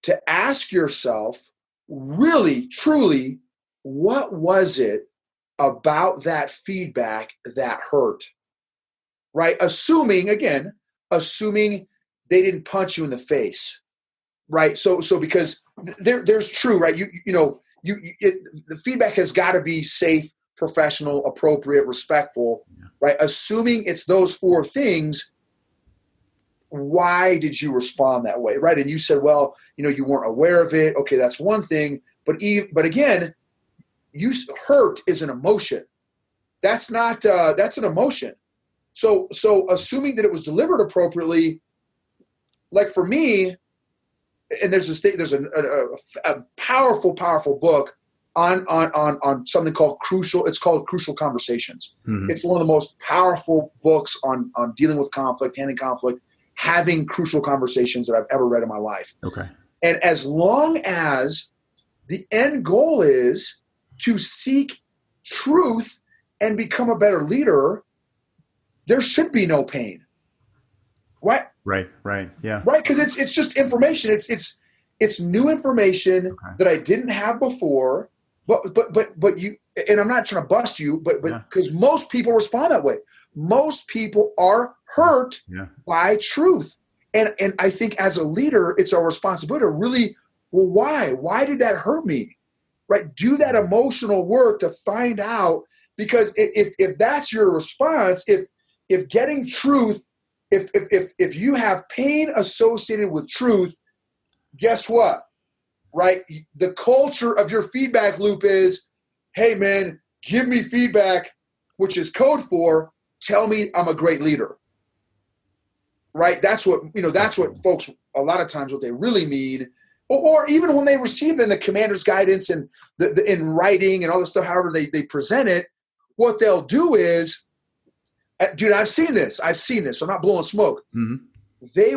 to ask yourself, really, truly, what was it about that feedback that hurt? Right? Assuming they didn't punch you in the face. Right? So because there's true, right? The feedback has got to be safe, professional, appropriate, respectful, right? Assuming it's those 4 things, why did you respond that way, right? And you said, well, you weren't aware of it. Okay, that's one thing. But again, hurt is an emotion. That's an emotion. So assuming that it was delivered appropriately, like for me, and there's a powerful, powerful book on something called Crucial. It's called Crucial Conversations. Mm-hmm. It's one of the most powerful books on dealing with conflict, handling conflict, having crucial conversations that I've ever read in my life. Okay. And as long as the end goal is to seek truth and become a better leader, there should be no pain. Right? Right. Yeah. Right, because it's just information. It's new information that I didn't have before. But you, and I'm not trying to bust you, but because most people respond that way. Most people are hurt by truth. And I think as a leader, it's our responsibility to really, well, why? Why did that hurt me? Right? Do that emotional work to find out, because if that's your response, if getting truth, if you have pain associated with truth, guess what? Right? The culture of your feedback loop is, hey man, give me feedback, which is code for tell me I'm a great leader. Right? That's what folks, a lot of times what they really mean, or even when they receive in the commander's guidance and in writing and all this stuff, however they present it, what they'll do is, dude, I've seen this, so I'm not blowing smoke. Mm-hmm. They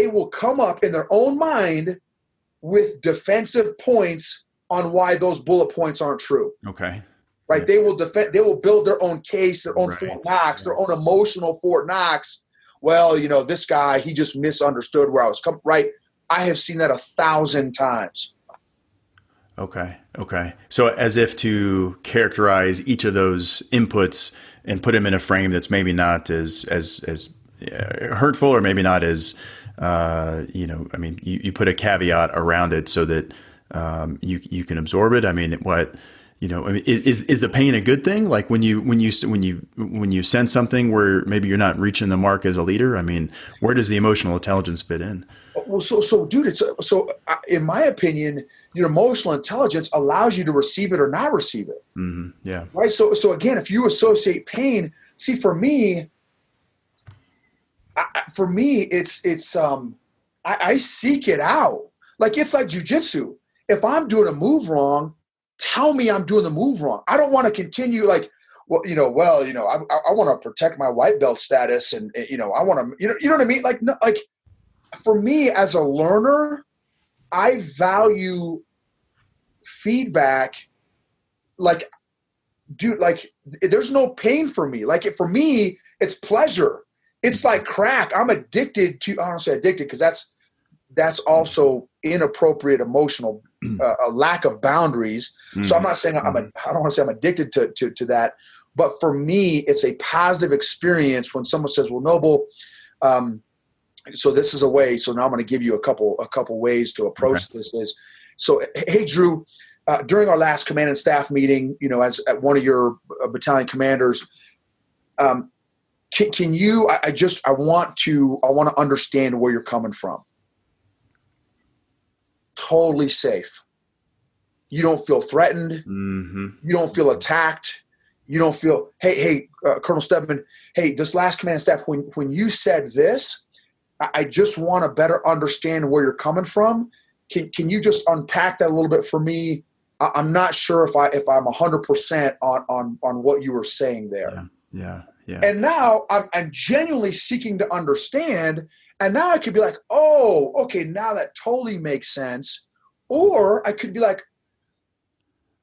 will come up in their own mind with defensive points on why those bullet points aren't true. Okay. Right? Yeah. They will build their own case, their own Fort Knox, their own emotional Fort Knox. Well, this guy, he just misunderstood where I was coming. Right? I have seen that 1,000 times. Okay. So as if to characterize each of those inputs and put them in a frame that's maybe not as hurtful, or maybe not as, you put a caveat around it so that you can absorb it. I mean, is the pain a good thing? Like when you sense something where maybe you're not reaching the mark as a leader, I mean, where does the emotional intelligence fit in? Well, so dude, in my opinion, your emotional intelligence allows you to receive it or not receive it. Mm-hmm. Yeah. Right. So again, if you associate pain, see, for me, I seek it out. Like, it's like jujitsu. If I'm doing a move wrong, tell me I'm doing the move wrong. I don't want to continue I want to protect my white belt status, and I want to, you know what I mean? Like, no, like for me as a learner, I value feedback. Like, dude, like there's no pain for me. Like, for me, it's pleasure. It's like crack. I'm addicted to, I don't say addicted, because that's also inappropriate emotional, a lack of boundaries. Mm-hmm. So I'm not saying I don't want to say I'm addicted to that, but for me, it's a positive experience when someone says, well, Noble, so this is a way. So now I'm going to give you a couple ways to approach this. So, hey, Drew, during our last command and staff meeting, as at one of your battalion commanders, can you? I want to understand where you're coming from. Totally safe. You don't feel threatened. Mm-hmm. You don't feel attacked. You don't feel. Hey, Colonel Stedman. Hey, this last command and staff. When you said this, I just want to better understand where you're coming from. Can you just unpack that a little bit for me? I'm not sure if I'm 100% on what you were saying there. Yeah. And now I'm genuinely seeking to understand. And now I could be like, oh, okay, now that totally makes sense. Or I could be like,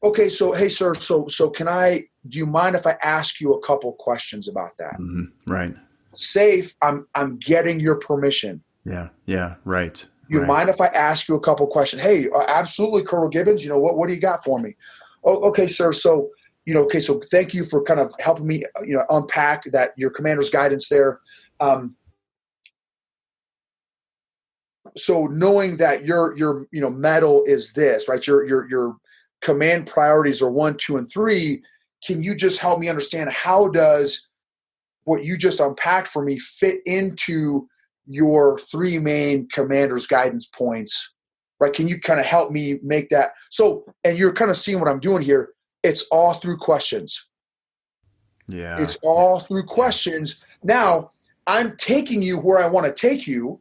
okay, so hey, sir, so do you mind if I ask you a couple questions about that? Mm-hmm. Right. Safe. I'm getting your permission. Yeah. Right. You mind if I ask you a couple questions? Hey, absolutely, Colonel Gibbens. What do you got for me? Oh, okay, sir. So, so thank you for kind of helping me, unpack that, your commander's guidance there. So knowing that your medal is this, right? Your command priorities are 1, 2, and 3. Can you just help me understand, how does what you just unpacked for me fit into your 3 main commander's guidance points, right? Can you kind of help me make that? So, and you're kind of seeing what I'm doing here. It's all through questions. Yeah. It's all through questions. Now, I'm taking you where I want to take you,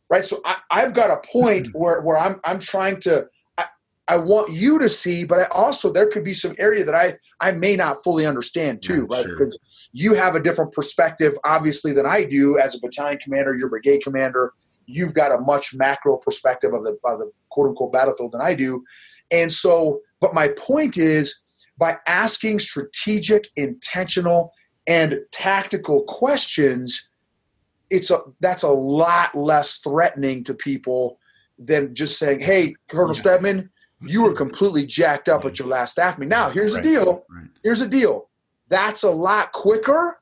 right? So I've got a point where I'm trying to, I want you to see, but I also, there could be some area that I may not fully understand too, right? Sure. Because you have a different perspective, obviously, than I do as a battalion commander, your brigade commander. You've got a much macro perspective of the quote unquote battlefield than I do. And so, but my point is, by asking strategic, intentional, and tactical questions, that's a lot less threatening to people than just saying, "Hey, Colonel Stedman, you were completely jacked up at your last staff meeting." Now, here's the deal. Here's the deal. That's a lot quicker,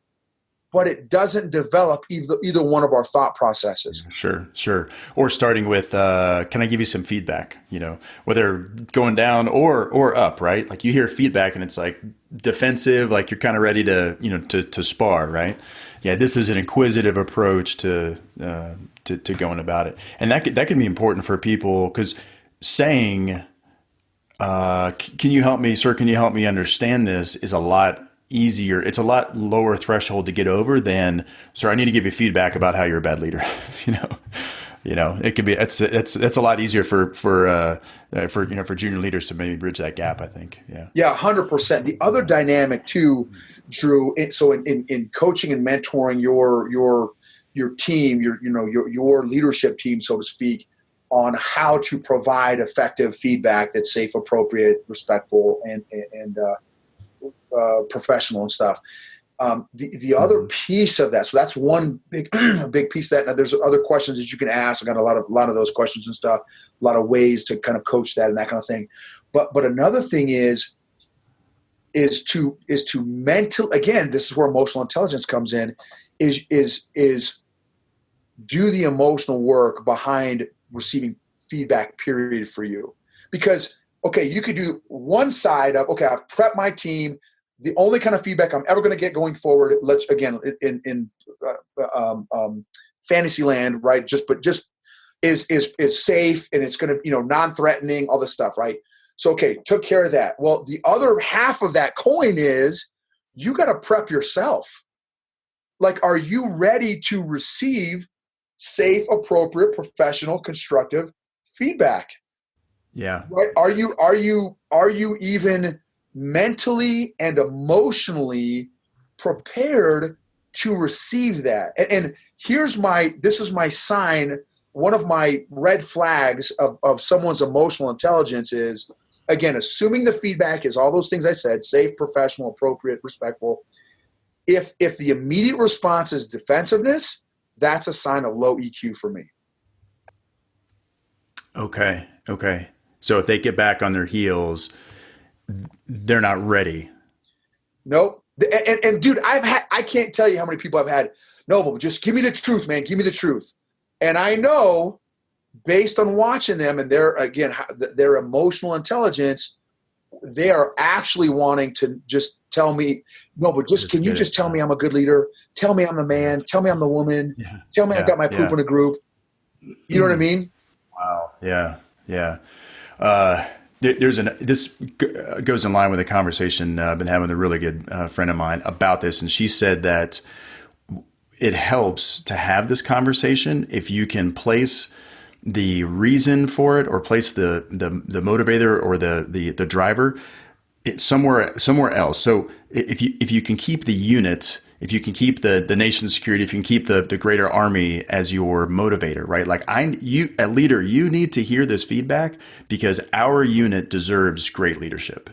but it doesn't develop either one of our thought processes. Sure. Or starting with, can I give you some feedback? Whether going down or up, right? Like you hear feedback and it's like defensive, like you're kind of ready to, to spar, right? Yeah, this is an inquisitive approach to going about it. And that can be important for people, because saying, can you help me, sir? Can you help me understand this is a lot easier. It's a lot lower threshold to get over than, sir, I need to give you feedback about how you're a bad leader. It could be, it's a lot easier for junior leaders to maybe bridge that gap, I think. Yeah. 100%. The other dynamic too, Drew, so in coaching and mentoring your team, your leadership team, so to speak, on how to provide effective feedback that's safe, appropriate, respectful, and professional and stuff. The other piece of that, so that's one big piece of that. Now there's other questions that you can ask. I got a lot of those questions and stuff, a lot of ways to kind of coach that and that kind of thing. But another thing is to mental, again, this is where emotional intelligence comes in, is do the emotional work behind receiving feedback, period, for you. Because, okay, you could do one side of, okay, I've prepped my team. The only kind of feedback I'm ever going to get going forward, let's again in fantasy land, right? Just is safe, and it's going to, non-threatening, all this stuff, right? So, okay, took care of that. Well, the other half of that coin is you got to prep yourself. Like, are you ready to receive safe, appropriate, professional, constructive feedback? Yeah. Right? Are you even mentally and emotionally prepared to receive that? And this is my sign. One of my red flags of someone's emotional intelligence is, again, assuming the feedback is all those things I said: safe, professional, appropriate, respectful. If the immediate response is defensiveness, that's a sign of low EQ for me. Okay. So if they get back on their heels, they're not ready. Nope. And dude, I can't tell you how many people I've had. No, but just give me the truth, man. Give me the truth. And I know, based on watching them and their emotional intelligence, they are actually wanting to just tell me, no, but can you just tell me I'm a good leader? Tell me I'm the man. Tell me I'm the woman. Yeah. Tell me I've got my poop in a group. You know what I mean? Wow. Yeah. This goes in line with a conversation I've been having with a really good friend of mine about this, and she said that it helps to have this conversation if you can place the reason for it, or place the motivator or the driver somewhere else. So if you can keep the unit, if you can keep the nation's security, if you can keep the greater army as your motivator, right? Like a leader, you need to hear this feedback because our unit deserves great leadership,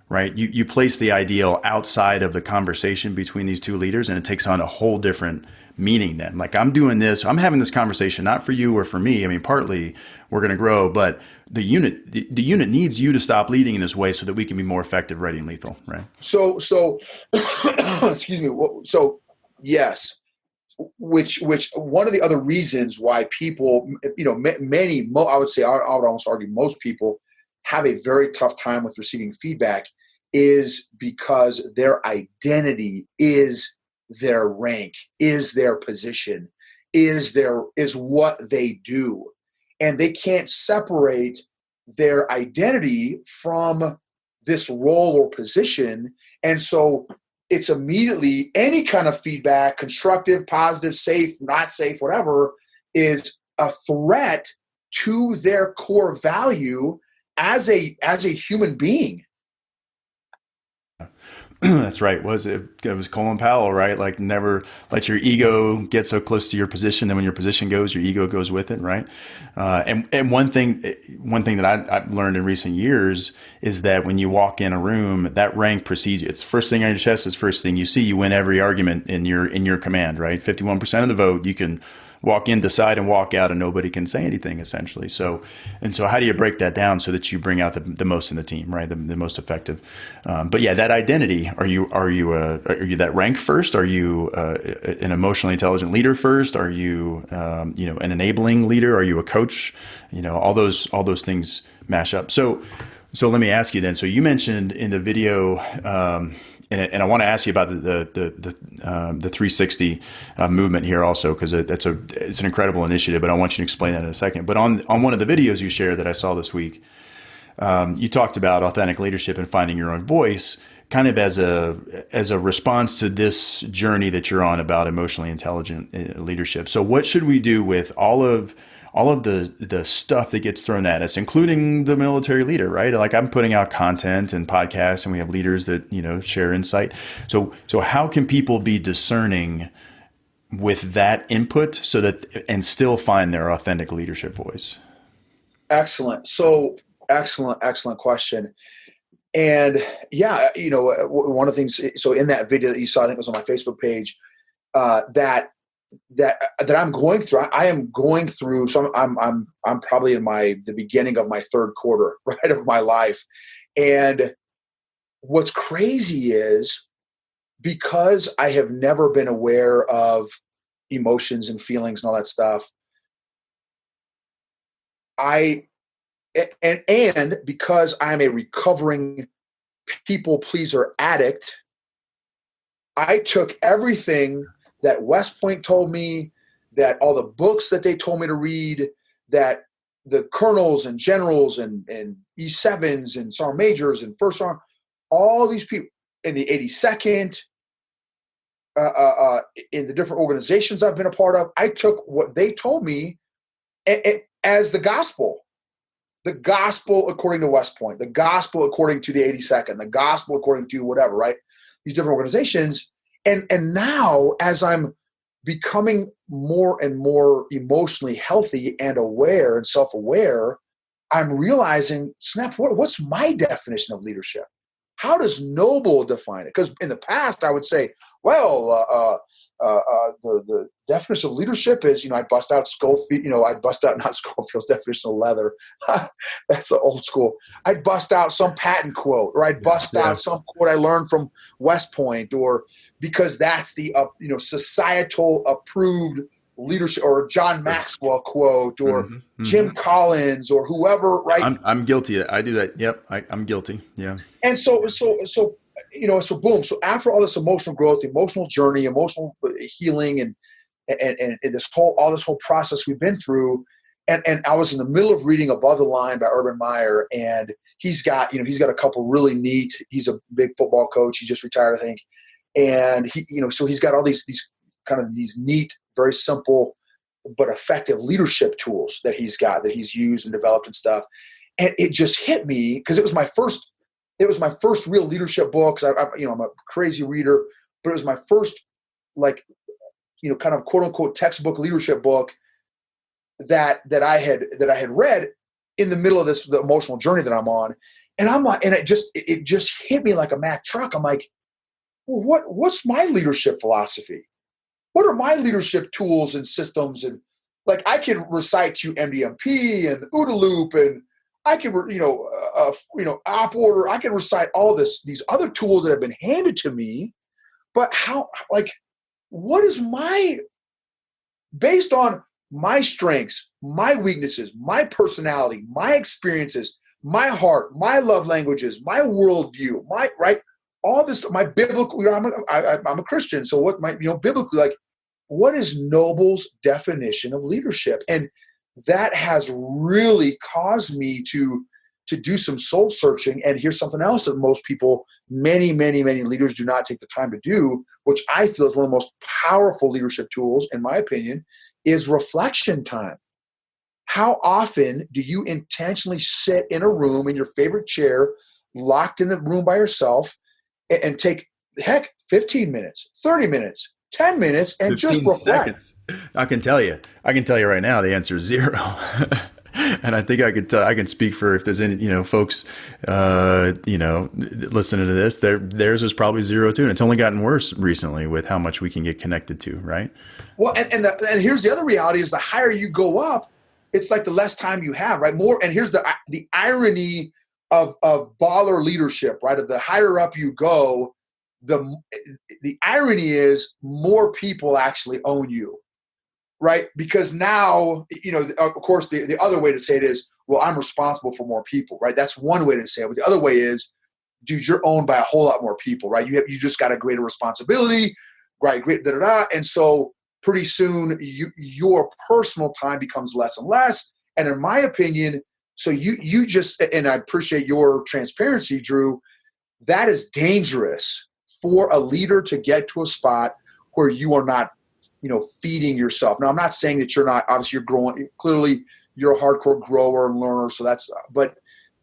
right? You place the ideal outside of the conversation between these two leaders, and it takes on a whole different meaning then. Like, I'm doing this, I'm having this conversation, not for you or for me. I mean, partly we're going to grow, but the unit needs you to stop leading in this way so that we can be more effective, ready, and lethal, right? So excuse me. So yes, which one of the other reasons why people, I would say, I would almost argue most people have a very tough time with receiving feedback is because their identity is their rank, is their position, is what they do. And they can't separate their identity from this role or position. And so it's immediately any kind of feedback, constructive, positive, safe, not safe, whatever, is a threat to their core value as a human being. That's right. It was Colin Powell, right? Like, never let your ego get so close to your position. Then when your position goes, your ego goes with it, right? And one thing that I've learned in recent years is that when you walk in a room, that rank precedes you. It's first thing on your chest. Is first thing you see. You win every argument in your command, right? 51% of the vote. You can walk in, decide, and walk out, and nobody can say anything, essentially. So how do you break that down so that you bring out the most in the team, right? The most effective. But yeah, that identity. Are you that rank first? Are you an emotionally intelligent leader first? Are you an enabling leader? Are you a coach? All those things mash up. So let me ask you then. So you mentioned in the video. And I want to ask you about the 360 movement here also, because it's an incredible initiative. But I want you to explain that in a second. But on one of the videos you shared that I saw this week, you talked about authentic leadership and finding your own voice, kind of as a response to this journey that you're on about emotionally intelligent leadership. So what should we do with all of the stuff that gets thrown at us, including the military leader, right? Like, I'm putting out content and podcasts, and we have leaders that, share insight. So how can people be discerning with that input and still find their authentic leadership voice? Excellent. So excellent question. And yeah, one of the things, so in that video that you saw, I think it was on my Facebook page, that I'm going through. I am going through. So I'm probably in the beginning of my third quarter, right, of my life. And what's crazy is, because I have never been aware of emotions and feelings and all that stuff, and because I'm a recovering people pleaser addict, I took everything that West Point told me, that all the books that they told me to read, that the colonels and generals and E7s and sergeant majors and first sergeant, all these people in the 82nd, in the different organizations I've been a part of, I took what they told me as the gospel according to West Point, the gospel according to the 82nd, the gospel according to whatever, right? These different organizations. And now, as I'm becoming more and more emotionally healthy and aware and self-aware, I'm realizing, snap, what's my definition of leadership? How does Noble define it? Because in the past, I would say, well, the definition of leadership is, I'd bust out not Schofield's definition of leather. That's the old school. I'd bust out some patent quote, or I'd bust out some quote I learned from West Point, or because that's the societal approved leadership, or John Maxwell quote, or Jim Collins, or whoever, right? I'm guilty. I do that. Yep, I'm guilty. Yeah. And so boom. So after all this emotional growth, emotional journey, emotional healing, and this whole process we've been through, and I was in the middle of reading Above the Line by Urban Meyer, and he's got a couple really neat. He's a big football coach. He just retired, I think, and so he's got all these neat, very simple but effective leadership tools that he's used and developed and stuff. And it just hit me, because it was my first real leadership book. I'm a crazy reader, but it was my first, kind of quote unquote textbook leadership book that I had read in the middle of the emotional journey that I'm on. And I'm like, and it just hit me like a Mack truck. I'm like, well, what's my leadership philosophy? What are my leadership tools and systems? And I could recite to you MDMP and the OODA loop, and I could, op order. I can recite all these other tools that have been handed to me. But what is based on my strengths, my weaknesses, my personality, my experiences, my heart, my love languages, my worldview, all this, my biblical, I'm a Christian. So what biblically, what is Noble's definition of leadership? And that has really caused me to do some soul searching. And here's something else that most people, many, many, many leaders do not take the time to do, which I feel is one of the most powerful leadership tools, in my opinion, is reflection time. How often do you intentionally sit in a room in your favorite chair, locked in the room by yourself, and take, heck, 15 minutes, 30 minutes, 10 minutes, and just 15 reflect? seconds. I can tell you right now, the answer is zero. And I think I can speak for, if there's any, folks, listening to this, theirs is probably zero too. And it's only gotten worse recently with how much we can get connected to, right? Well, and here's the other reality is the higher you go up, it's like the less time you have, right? More, and here's the irony of baller leadership, right? Of the higher up you go, the irony is more people actually own you, right? Because now, of course, the other way to say it is, well, I'm responsible for more people, right? That's one way to say it. But the other way is, dude, you're owned by a whole lot more people, right? You just got a greater responsibility, right? Great, and so pretty soon your personal time becomes less and less. And in my opinion, so you just, and I appreciate your transparency, Drew, that is dangerous for a leader to get to a spot where you are not, feeding yourself. Now, I'm not saying that you're not, obviously you're growing. Clearly you're a hardcore grower and learner. So but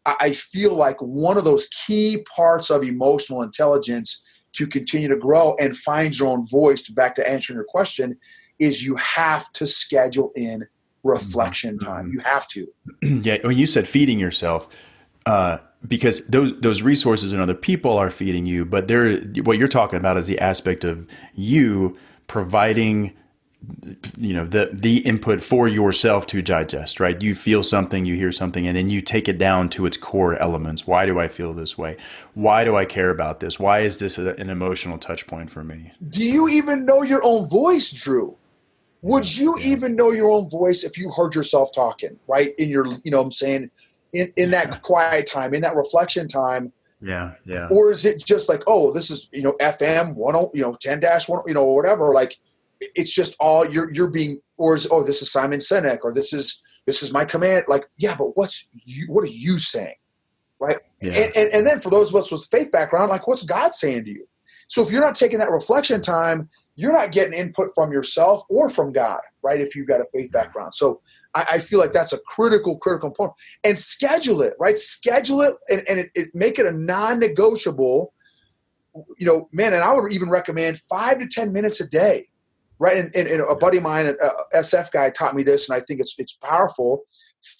I feel like one of those key parts of emotional intelligence to continue to grow and find your own voice, back to answering your question, is you have to schedule in reflection time. You have to. Yeah. When you said feeding yourself, because those resources and other people are feeding you, but what you're talking about is the aspect of you providing, the input for yourself to digest, right? You feel something, you hear something, and then you take it down to its core elements. Why do I feel this way? Why do I care about this? Why is this an emotional touch point for me? Do you even know your own voice, Drew? Would you even know your own voice if you heard yourself talking, right? In your, I'm saying, in that quiet time, in that reflection time. Yeah. Or is it just like, oh, this is, FM 10 -1, whatever. Like, it's just all you're being, or is, oh, this is Simon Sinek, or this is my command. Like, yeah, but what are you saying? Right. Yeah. And then for those of us with faith background, like, what's God saying to you? So if you're not taking that reflection time, you're not getting input from yourself or from God, right? If you've got a faith background. So I feel like that's a critical point. And schedule it, right? Schedule it and make it a non-negotiable, man, and I would even recommend 5 to 10 minutes a day, right? And a buddy of mine, an SF guy, taught me this, and I think it's powerful.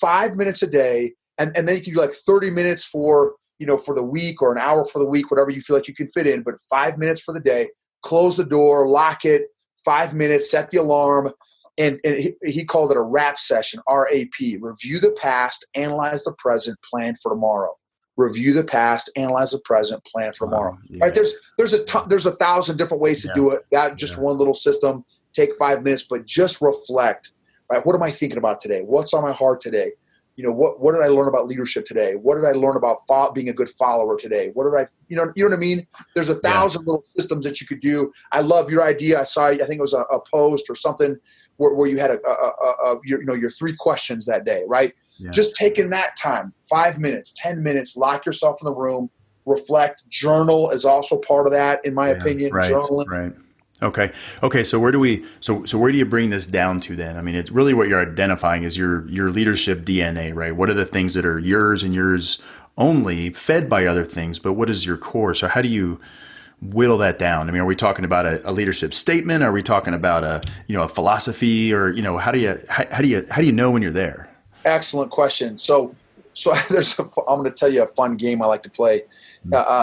5 minutes a day, and then you can do like 30 minutes for the week, or an hour for the week, whatever you feel like you can fit in, but 5 minutes for the day. Close the door, lock it, 5 minutes, set the alarm. And he called it a RAP session, RAP, review the past, analyze the present, plan for tomorrow. Review the past, analyze the present, plan for tomorrow. Yeah. Right? There's 1,000 different ways to do it. That just one little system, take 5 minutes, but just reflect. Right? What am I thinking about today? What's on my heart today? What did I learn about leadership today? What did I learn about being a good follower today? What did I, you know what I mean? There's 1,000 little systems that you could do. I love your idea. I saw, I think it was a post or something where you had your 3 questions that day, right? Yeah. Just taking that time, 5 minutes, 10 minutes, lock yourself in the room, reflect, journal is also part of that, in my opinion. Right, journaling. Right. Okay. So where do you bring this down to then? I mean, it's really what you're identifying is your leadership DNA, right? What are the things that are yours and yours only, fed by other things, but what is your core? So how do you whittle that down? I mean, are we talking about a leadership statement? Are we talking about a philosophy, or how do you know when you're there? Excellent question. So I'm going to tell you a fun game I like to play.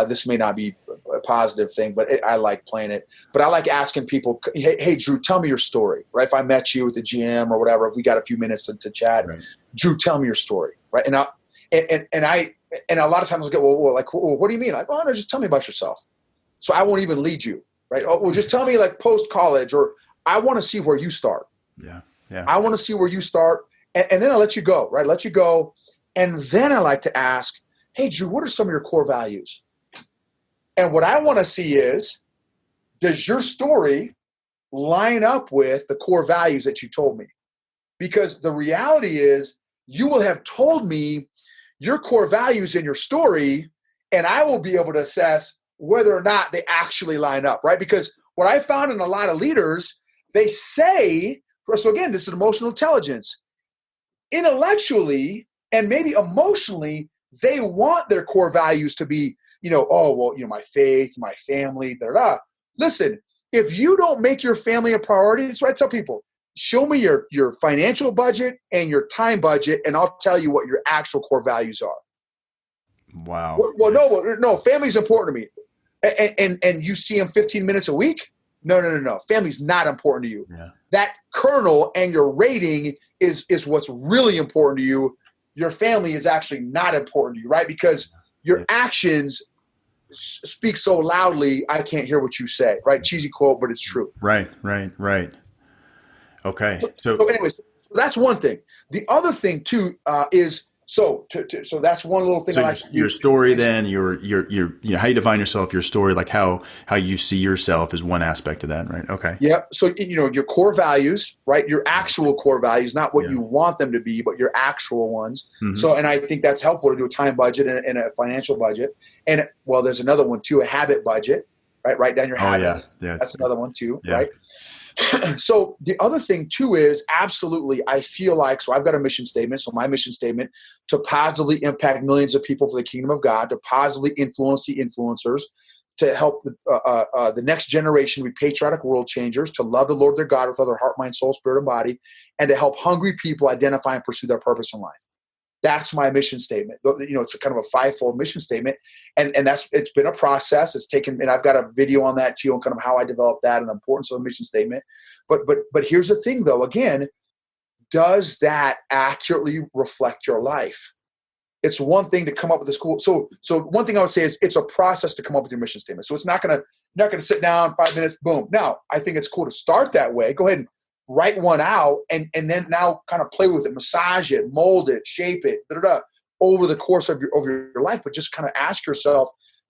This may not be a positive thing, but I like playing it. But I like asking people, hey, Drew, tell me your story, right? If I met you at the GM or whatever, if we got a few minutes to chat, right. Drew, tell me your story, right? And a lot of times I'll get, well, what do you mean? Like, oh, no, just tell me about yourself. So I won't even lead you, right? Oh, well, just tell me like post-college, or I want to see where you start. Yeah. I want to see where you start. And then I'll let you go, right? Let you go. And then I like to ask, hey, Drew, what are some of your core values? And what I want to see is, does your story line up with the core values that you told me? Because the reality is, you will have told me your core values in your story, and I will be able to assess whether or not they actually line up, right? Because what I found in a lot of leaders, they say, so again, this is emotional intelligence. intellectually and maybe emotionally, they want their core values to be, my faith, my family, da. Listen, if you don't make your family a priority, that's what I tell people. Show me your financial budget and your time budget, and I'll tell you what your actual core values are. Wow. Well, no, family's important to me. And you see them 15 minutes a week? No. Family's not important to you. Yeah. That kernel and your rating is what's really important to you. Your family is actually not important to you, right? Because your actions speak so loudly, I can't hear what you say, right? Cheesy quote, but it's true. Right. Okay. So anyways, that's one thing. The other thing too is so that's one little thing. So your story, then your how you define yourself, your story, like how you see yourself is one aspect of that, right? Okay. Yeah. So your core values, right? Your actual core values, not what you want them to be, but your actual ones. Mm-hmm. So, and I think that's helpful to do a time budget and a financial budget. And there's another one too, a habit budget, right? Write down your habits. Yeah. That's another one too, right? So the other thing too is absolutely, I feel like, so I've got a mission statement. So my mission statement to positively impact millions of people for the kingdom of God, to positively influence the influencers, to help the next generation be patriotic world changers, to love the Lord their God with all their heart, mind, soul, spirit, and body, and to help hungry people identify and pursue their purpose in life. That's my mission statement. It's a kind of a fivefold mission statement. And it's been a process. It's taken, and I've got a video on that too, on kind of how I developed that and the importance of a mission statement. But here's the thing though, again, does that accurately reflect your life? It's one thing to come up with this cool. So one thing I would say is it's a process to come up with your mission statement. So it's not going to sit down 5 minutes, boom. Now, I think it's cool to start that way. Go ahead and write one out and then now kind of play with it, massage it, mold it, shape it, over the course of your life. But just kind of ask yourself,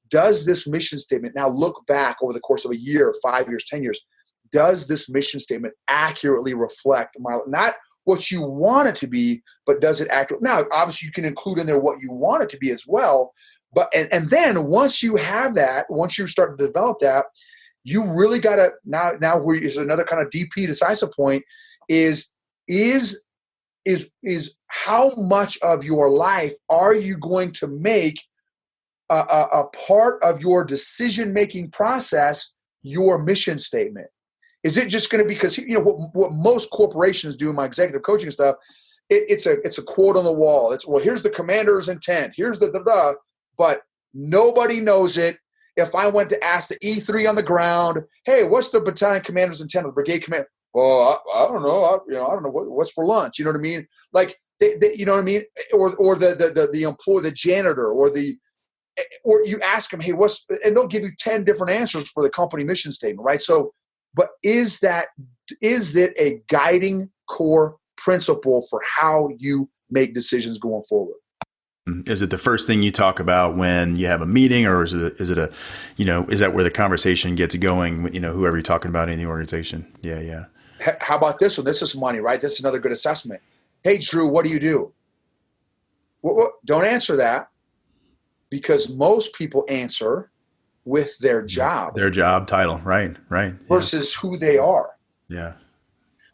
does this mission statement, now look back over the course of a year, 5 years, 10 years, does this mission statement accurately reflect not what you want it to be, but does it accurately? Now, obviously you can include in there what you want it to be as well. But, and then once you have that, once you start to develop that, you really got to now where is another kind of DP decisive point is how much of your life are you going to make a part of your decision-making process, your mission statement? Is it just going to be, because what most corporations do in my executive coaching stuff, it's a quote on the wall. It's, well, here's the commander's intent. Here's but nobody knows it. If I went to ask the E3 on the ground, hey, what's the battalion commander's intent, or the brigade commander? Well, I don't know. I don't know what's for lunch. You know what I mean? Like, you know what I mean? Or the employee, the janitor, or you ask them, hey, and they'll give you 10 different answers for the company mission statement, right? So, but is it a guiding core principle for how you make decisions going forward? Is it the first thing you talk about when you have a meeting, or is it is that where the conversation gets going with, whoever you're talking about in the organization? Yeah. How about this one? This is money, right? This is another good assessment. Hey, Drew, what do you do? What? Don't answer that, because most people answer with their job. Their job title, right. Versus who they are. Yeah.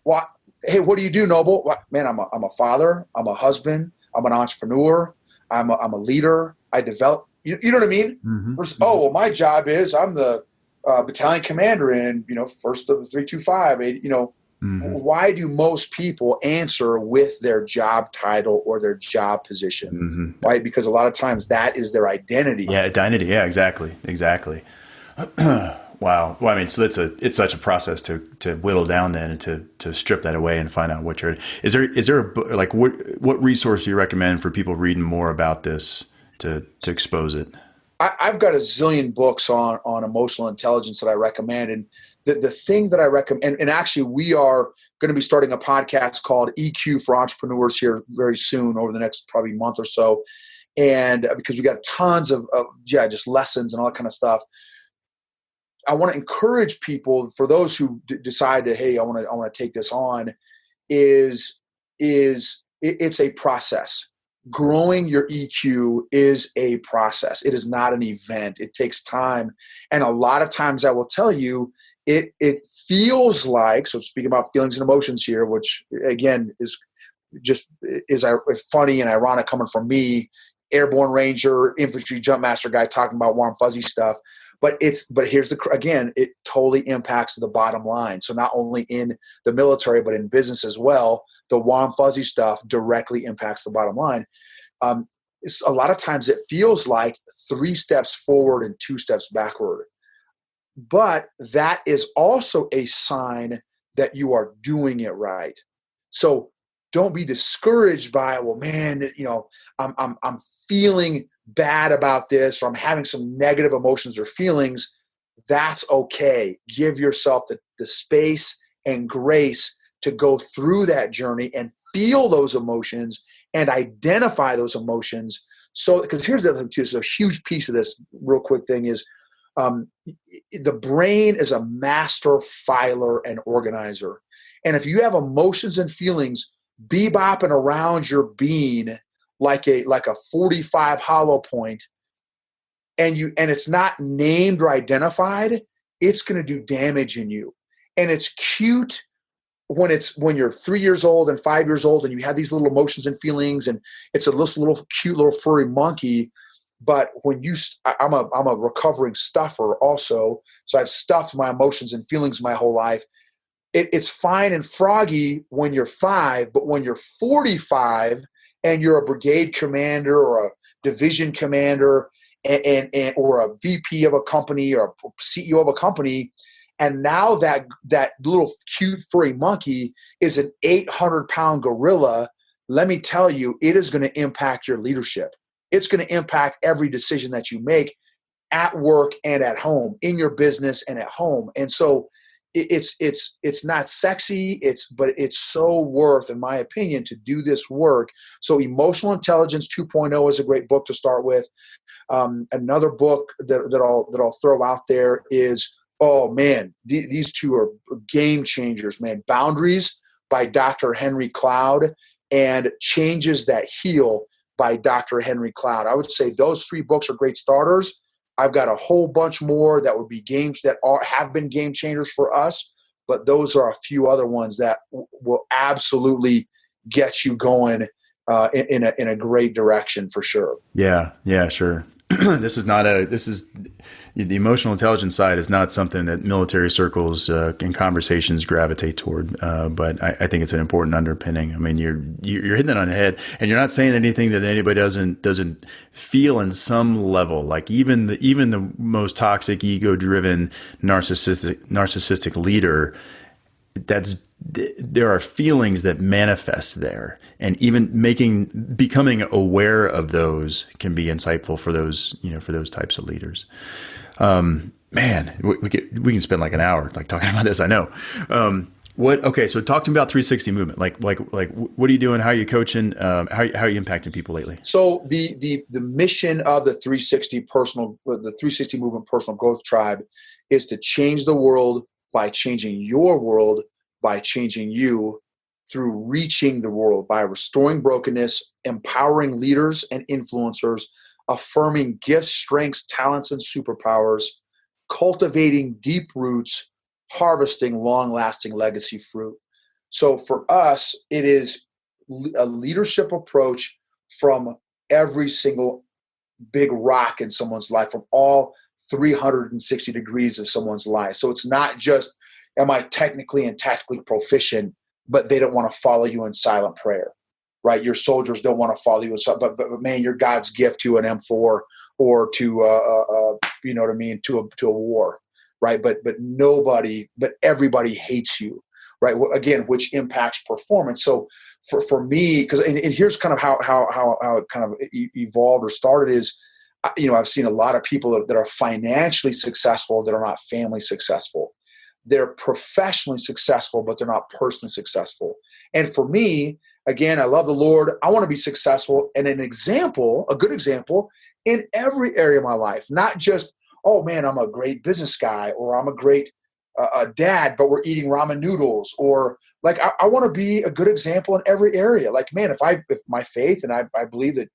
Well, hey, what do you do, Noble? Well, man, I'm a father. I'm a husband. I'm an entrepreneur. I'm a leader. I develop. You know what I mean? Mm-hmm. Versus, my job is I'm the battalion commander in first of the 325. Mm-hmm. Why do most people answer with their job title or their job position? Mm-hmm. Right? Because a lot of times that is their identity. Yeah, identity. Yeah, exactly. Wow. Well, I mean, so it's such a process to whittle down then, and to strip that away and find out what you're. Is there a book, like what resource do you recommend for people reading more about this to expose it? I've got a zillion books on emotional intelligence that I recommend, and the thing that I recommend, and actually we are going to be starting a podcast called EQ for Entrepreneurs here very soon, over the next probably month or so, and because we got tons of just lessons and all that kind of stuff. I want to encourage people, for those who decide that, hey, I want to take this on, it's a process. Growing your EQ is a process. It is not an event. It takes time. And a lot of times I will tell you, it feels like, so speaking about feelings and emotions here, which again is just is funny and ironic coming from me, Airborne Ranger, Infantry Jump Master guy talking about warm fuzzy stuff. But here's again, it totally impacts the bottom line. So not only in the military, but in business as well, the warm fuzzy stuff directly impacts the bottom line. A lot of times it feels like 3 steps forward and 2 steps backward. But that is also a sign that you are doing it right. So don't be discouraged by, well, man, I'm feeling bad about this, or I'm having some negative emotions or feelings. That's okay. Give yourself the space and grace to go through that journey and feel those emotions and identify those emotions. So, because here's the other thing too, so a huge piece of this real quick thing is the brain is a master filer and organizer. And if you have emotions and feelings bebopping around your being like a 45 hollow point, and it's not named or identified, it's going to do damage in you. And it's cute when you're 3 years old and 5 years old and you have these little emotions and feelings, and it's a little cute little furry monkey. But when I'm a recovering stuffer also, so I've stuffed my emotions and feelings my whole life. It's fine and froggy when you're 5, but when you're 45 and you're a brigade commander or a division commander and or a VP of a company or a CEO of a company, and now that little cute furry monkey is an 800-pound gorilla, let me tell you, it is going to impact your leadership. It's going to impact every decision that you make at work and at home, in your business and at home. And so it's not sexy, but it's so worth, in my opinion, to do this work. So Emotional Intelligence 2.0 is a great book to start with. Another book that I'll throw out there is, oh man, these two are game changers, man. Boundaries by Dr. Henry Cloud and Changes That Heal by Dr. Henry Cloud. I would say those 3 books are great starters. I've got a whole bunch more that would be have been game changers for us, but those are a few other ones that will absolutely get you going in a great direction for sure. Yeah, sure. This is the emotional intelligence side is not something that military circles and conversations gravitate toward. But I think it's an important underpinning. I mean, you're hitting it on the head, and you're not saying anything that anybody doesn't feel in some level. Like even the most toxic, ego-driven, narcissistic leader, there are feelings that manifest there, and even becoming aware of those can be insightful for those types of leaders. Man, we can spend like an hour talking about this. I know. So talk to me about 360 movement. Like what are you doing? How are you coaching? How are you impacting people lately? So the mission of the 360 movement personal growth tribe is to change the world by changing your world, by changing you, through reaching the world, by restoring brokenness, empowering leaders and influencers, affirming gifts, strengths, talents, and superpowers, cultivating deep roots, harvesting long-lasting legacy fruit. So for us, it is a leadership approach from every single big rock in someone's life, from all 360 degrees of someone's life. So it's not just, am I technically and tactically proficient, but they don't want to follow you in silent prayer, right? Your soldiers don't want to follow you, but man, you're God's gift to an M4 or to you know what I mean, to a war, right? But everybody hates you, right? Again, which impacts performance. So for me, because and here's kind of how it kind of evolved or started is, I've seen a lot of people that are financially successful that are not family successful. They're professionally successful, but they're not personally successful. And for me, again, I love the Lord. I want to be successful, and a good example in every area of my life, not just, oh man, I'm a great business guy, or I'm a great dad, but we're eating ramen noodles, or like, I want to be a good example in every area. Like, man, if my faith, and I believe that,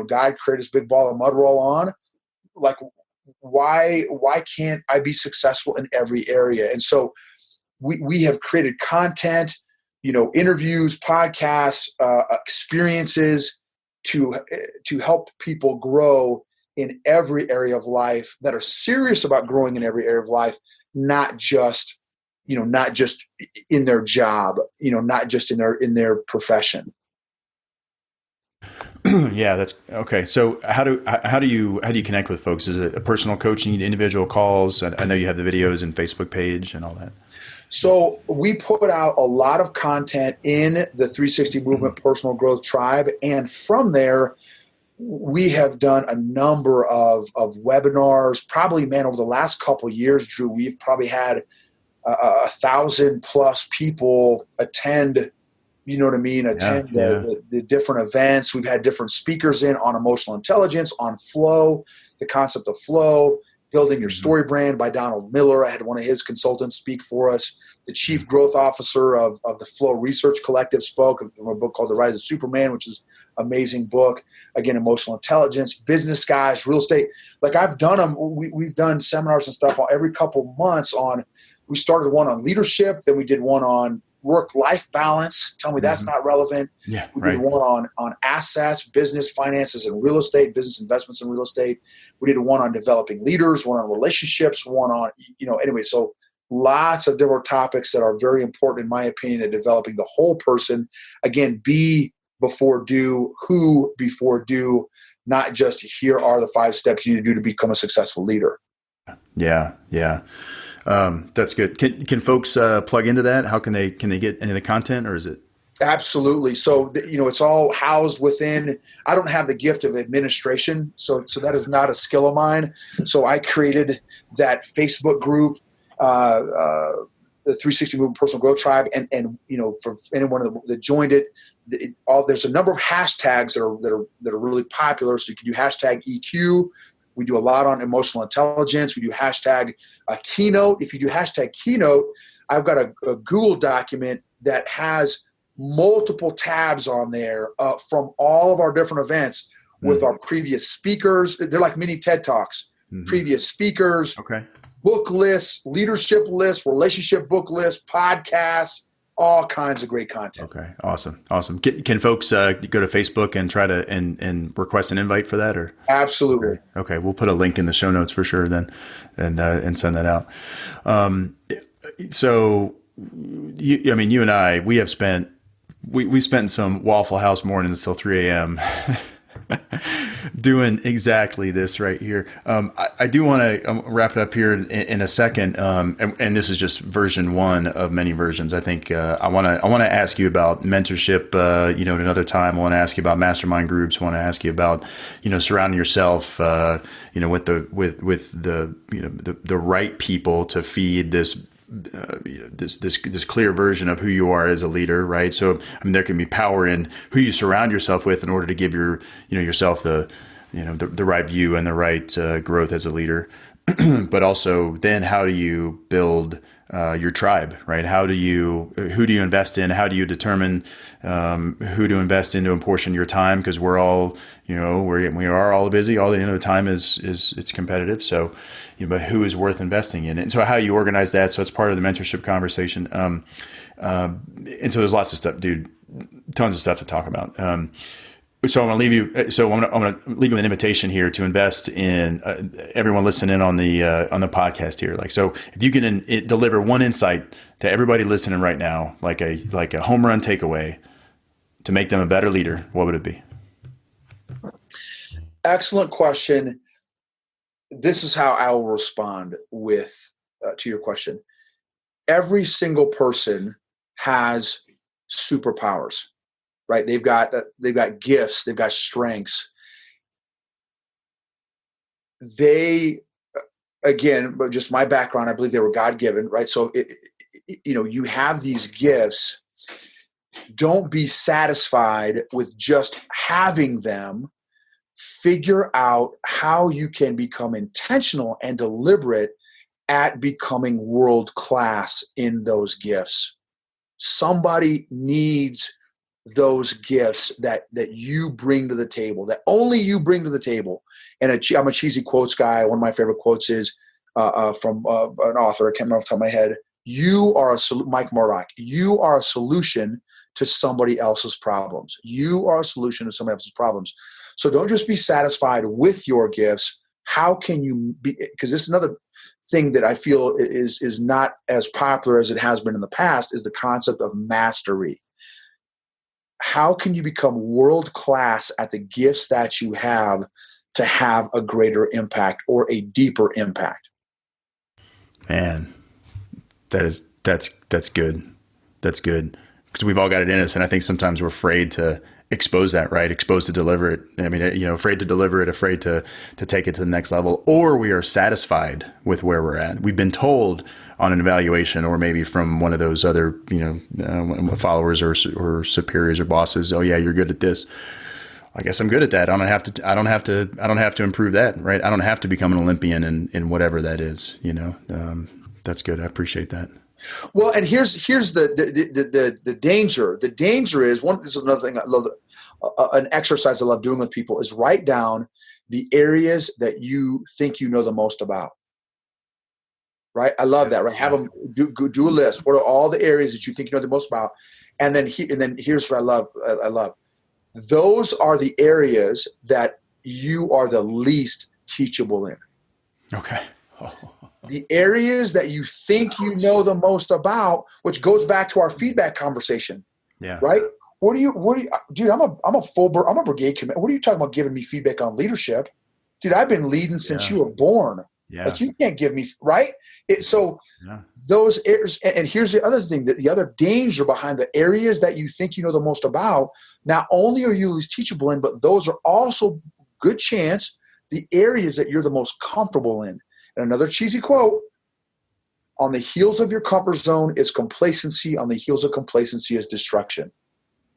God created this big ball of mud we're all on, like, why can't I be successful in every area? And so we have created content, interviews, podcasts, experiences to help people grow in every area of life, that are serious about growing in every area of life, not just in their job, not just in their profession. Yeah, that's okay. So how do you connect with folks? Is it a personal coaching, individual calls? I know you have the videos and Facebook page and all that. So we put out a lot of content in the 360 Movement Personal Growth Tribe. And from there, we have done a number of webinars. Probably, man, over the last couple of years, Drew, we've probably had 1,000+ people attend, attend the different events. We've had different speakers in on emotional intelligence, on flow, the concept of flow, Building Your Story Brand by Donald Miller. I had one of his consultants speak for us. The chief growth officer of the Flow Research Collective spoke from a book called The Rise of Superman, which is an amazing book. Again, emotional intelligence, business guys, real estate. Like I've done them. We've done seminars and stuff every couple months on. We started one on leadership. Then we did one on work-life balance. Tell me that's not relevant. Yeah, we did one on assets, business, finances, and real estate, business investments in real estate. We did one on developing leaders, one on relationships, one on, anyway, so lots of different topics that are very important, in my opinion, in developing the whole person. Again, be before do, who before do, not just here are the 5 steps you need to do to become a successful leader. Yeah. That's good. Can folks plug into that? How can they get into the content, or is it? Absolutely. So, it's all housed within. I don't have the gift of administration, so that is not a skill of mine. So I created that Facebook group, the 360 Movement Personal Growth Tribe, and for anyone that joined it, there's a number of hashtags that are really popular. So you can do hashtag EQ. We do a lot on emotional intelligence. We do hashtag keynote. If you do hashtag keynote, I've got a Google document that has multiple tabs on there from all of our different events with our previous speakers. They're like mini TED Talks. Previous speakers, book lists, leadership lists, relationship book lists, podcasts, all kinds of great content. Okay. Awesome. Can folks go to Facebook and try to and request an invite for that, or? Absolutely. Okay. We'll put a link in the show notes for sure then, and send that out. So you and I, we spent some Waffle House mornings till 3 a.m. doing exactly this right here. I do want to wrap it up here in a second. And this is just version 1 of many versions. I think I want to ask you about mentorship. At another time, I want to ask you about mastermind groups. I want to ask you about surrounding yourself with the right people to feed this. This clear version of who you are as a leader, right? So, there can be power in who you surround yourself with in order to give yourself the right view and the right growth as a leader. But also, then how do you build your tribe, right? Who do you invest in? How do you determine who to invest in to apportion your time? Because we're all, we are all busy. All the time is it's competitive. So, but who is worth investing in? And so how you organize that. So it's part of the mentorship conversation. And so there's lots of stuff, dude, tons of stuff to talk about. So I'm going to leave you. So I'm going to leave you with an invitation here to invest in everyone listening on the podcast here. Like, so if you can deliver one insight to everybody listening right now, like a home run takeaway to make them a better leader, what would it be? Excellent question. This is how I will respond to your question. Every single person has superpowers. Right? They've got gifts. They've got strengths. They, again, just my background, I believe they were God-given, right? So, you have these gifts. Don't be satisfied with just having them. Figure out how you can become intentional and deliberate at becoming world-class in those gifts. Somebody needs those gifts that you bring to the table, that only you bring to the table. And I'm a cheesy quotes guy. One of my favorite quotes is from an author. I can't remember off the top of my head. Mike Murdoch, you are a solution to somebody else's problems. You are a solution to somebody else's problems. So don't just be satisfied with your gifts. How can you be, because this is another thing that I feel is not as popular as it has been in the past, is the concept of mastery. How can you become world-class at the gifts that you have to have a greater impact or a deeper impact? Man, that's good. That's good. Because we've all got it in us. And I think sometimes we're afraid to expose that, right? Exposed to deliver it. I mean, afraid to deliver it, afraid to take it to the next level, or we are satisfied with where we're at. We've been told on an evaluation, or maybe from one of those other, followers or superiors or bosses. Oh yeah, you're good at this. I guess I'm good at that. I don't have to improve that, right? I don't have to become an Olympian in whatever that is. That's good. I appreciate that. Well, and here's the danger. The danger is this is another thing I love. An exercise I love doing with people is write down the areas that you think you know the most about. Right? I love that. Right? Have them do a list. What are all the areas that you think you know the most about? And then here's what I love. I love. Those are the areas that you are the least teachable in. Okay. The areas that you think you know the most about, which goes back to our feedback conversation. Yeah. Right? What do you, dude, I'm a brigade commander. What are you talking about giving me feedback on leadership? Dude, I've been leading since you were born. Yeah. Like you can't give me, right? Those areas, and here's the other thing, that the other danger behind the areas that you think you know the most about, not only are you least teachable in, but those are also good chance the areas that you're the most comfortable in. And another cheesy quote, on the heels of your comfort zone is complacency. On the heels of complacency is destruction.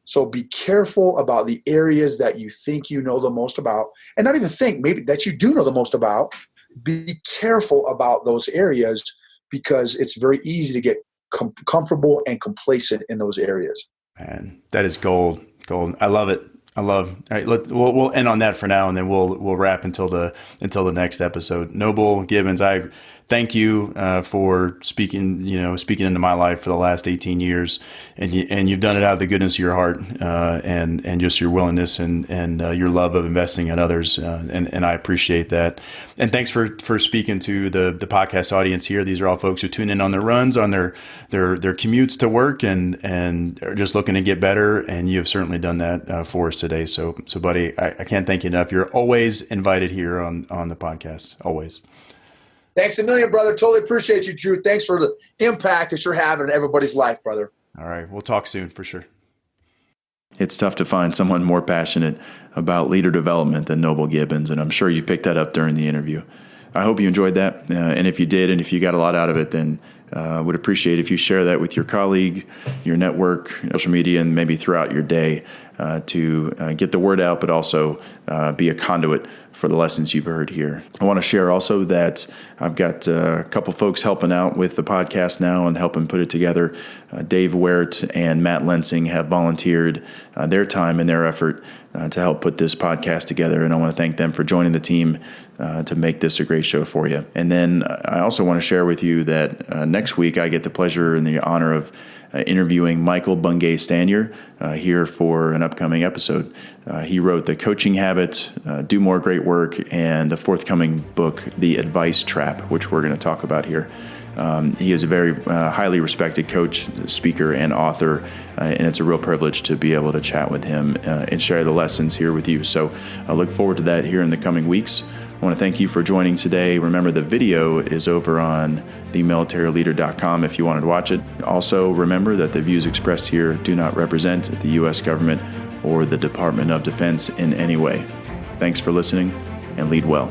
So be careful about the areas that you think you know the most about, and not even think maybe that you do know the most about. Be careful about those areas, because it's very easy to get comfortable and complacent in those areas. Man, that is gold. I love it. All right, we'll end on that for now, and then we'll wrap until the next episode. Noble Gibbens, I thank you for speaking into my life for the last 18 years, and you've done it out of the goodness of your heart, and just your willingness and your love of investing in others, and I appreciate that. And thanks for speaking to the podcast audience here. These are all folks who tune in on their runs, on their commutes to work, and are just looking to get better. And you have certainly done that for us today. So buddy, I can't thank you enough. You're always invited here on the podcast. Always. Thanks a million, brother. Totally appreciate you, Drew. Thanks for the impact that you're having in everybody's life, brother. All right. We'll talk soon for sure. It's tough to find someone more passionate about leader development than Noble Gibbens, and I'm sure you picked that up during the interview. I hope you enjoyed that, and if you did, and if you got a lot out of it, then would appreciate if you share that with your colleague, your network, social media, and maybe throughout your day to get the word out, but also be a conduit for the lessons you've heard here. I want to share also that I've got a couple folks helping out with the podcast now and helping put it together. Dave Wert and Matt Lensing have volunteered their time and their effort to help put this podcast together, and I want to thank them for joining the team to make this a great show for you. And then I also want to share with you that next week I get the pleasure and the honor of interviewing Michael Bungay-Stanier here for an upcoming episode. He wrote The Coaching Habit, Do More Great Work, and the forthcoming book, The Advice Trap, which we're going to talk about here. He is a very highly respected coach, speaker, and author, and it's a real privilege to be able to chat with him and share the lessons here with you. So I look forward to that here in the coming weeks. I want to thank you for joining today. Remember, the video is over on themilitaryleader.com if you wanted to watch it. Also, remember that the views expressed here do not represent the U.S. government or the Department of Defense in any way. Thanks for listening, and lead well.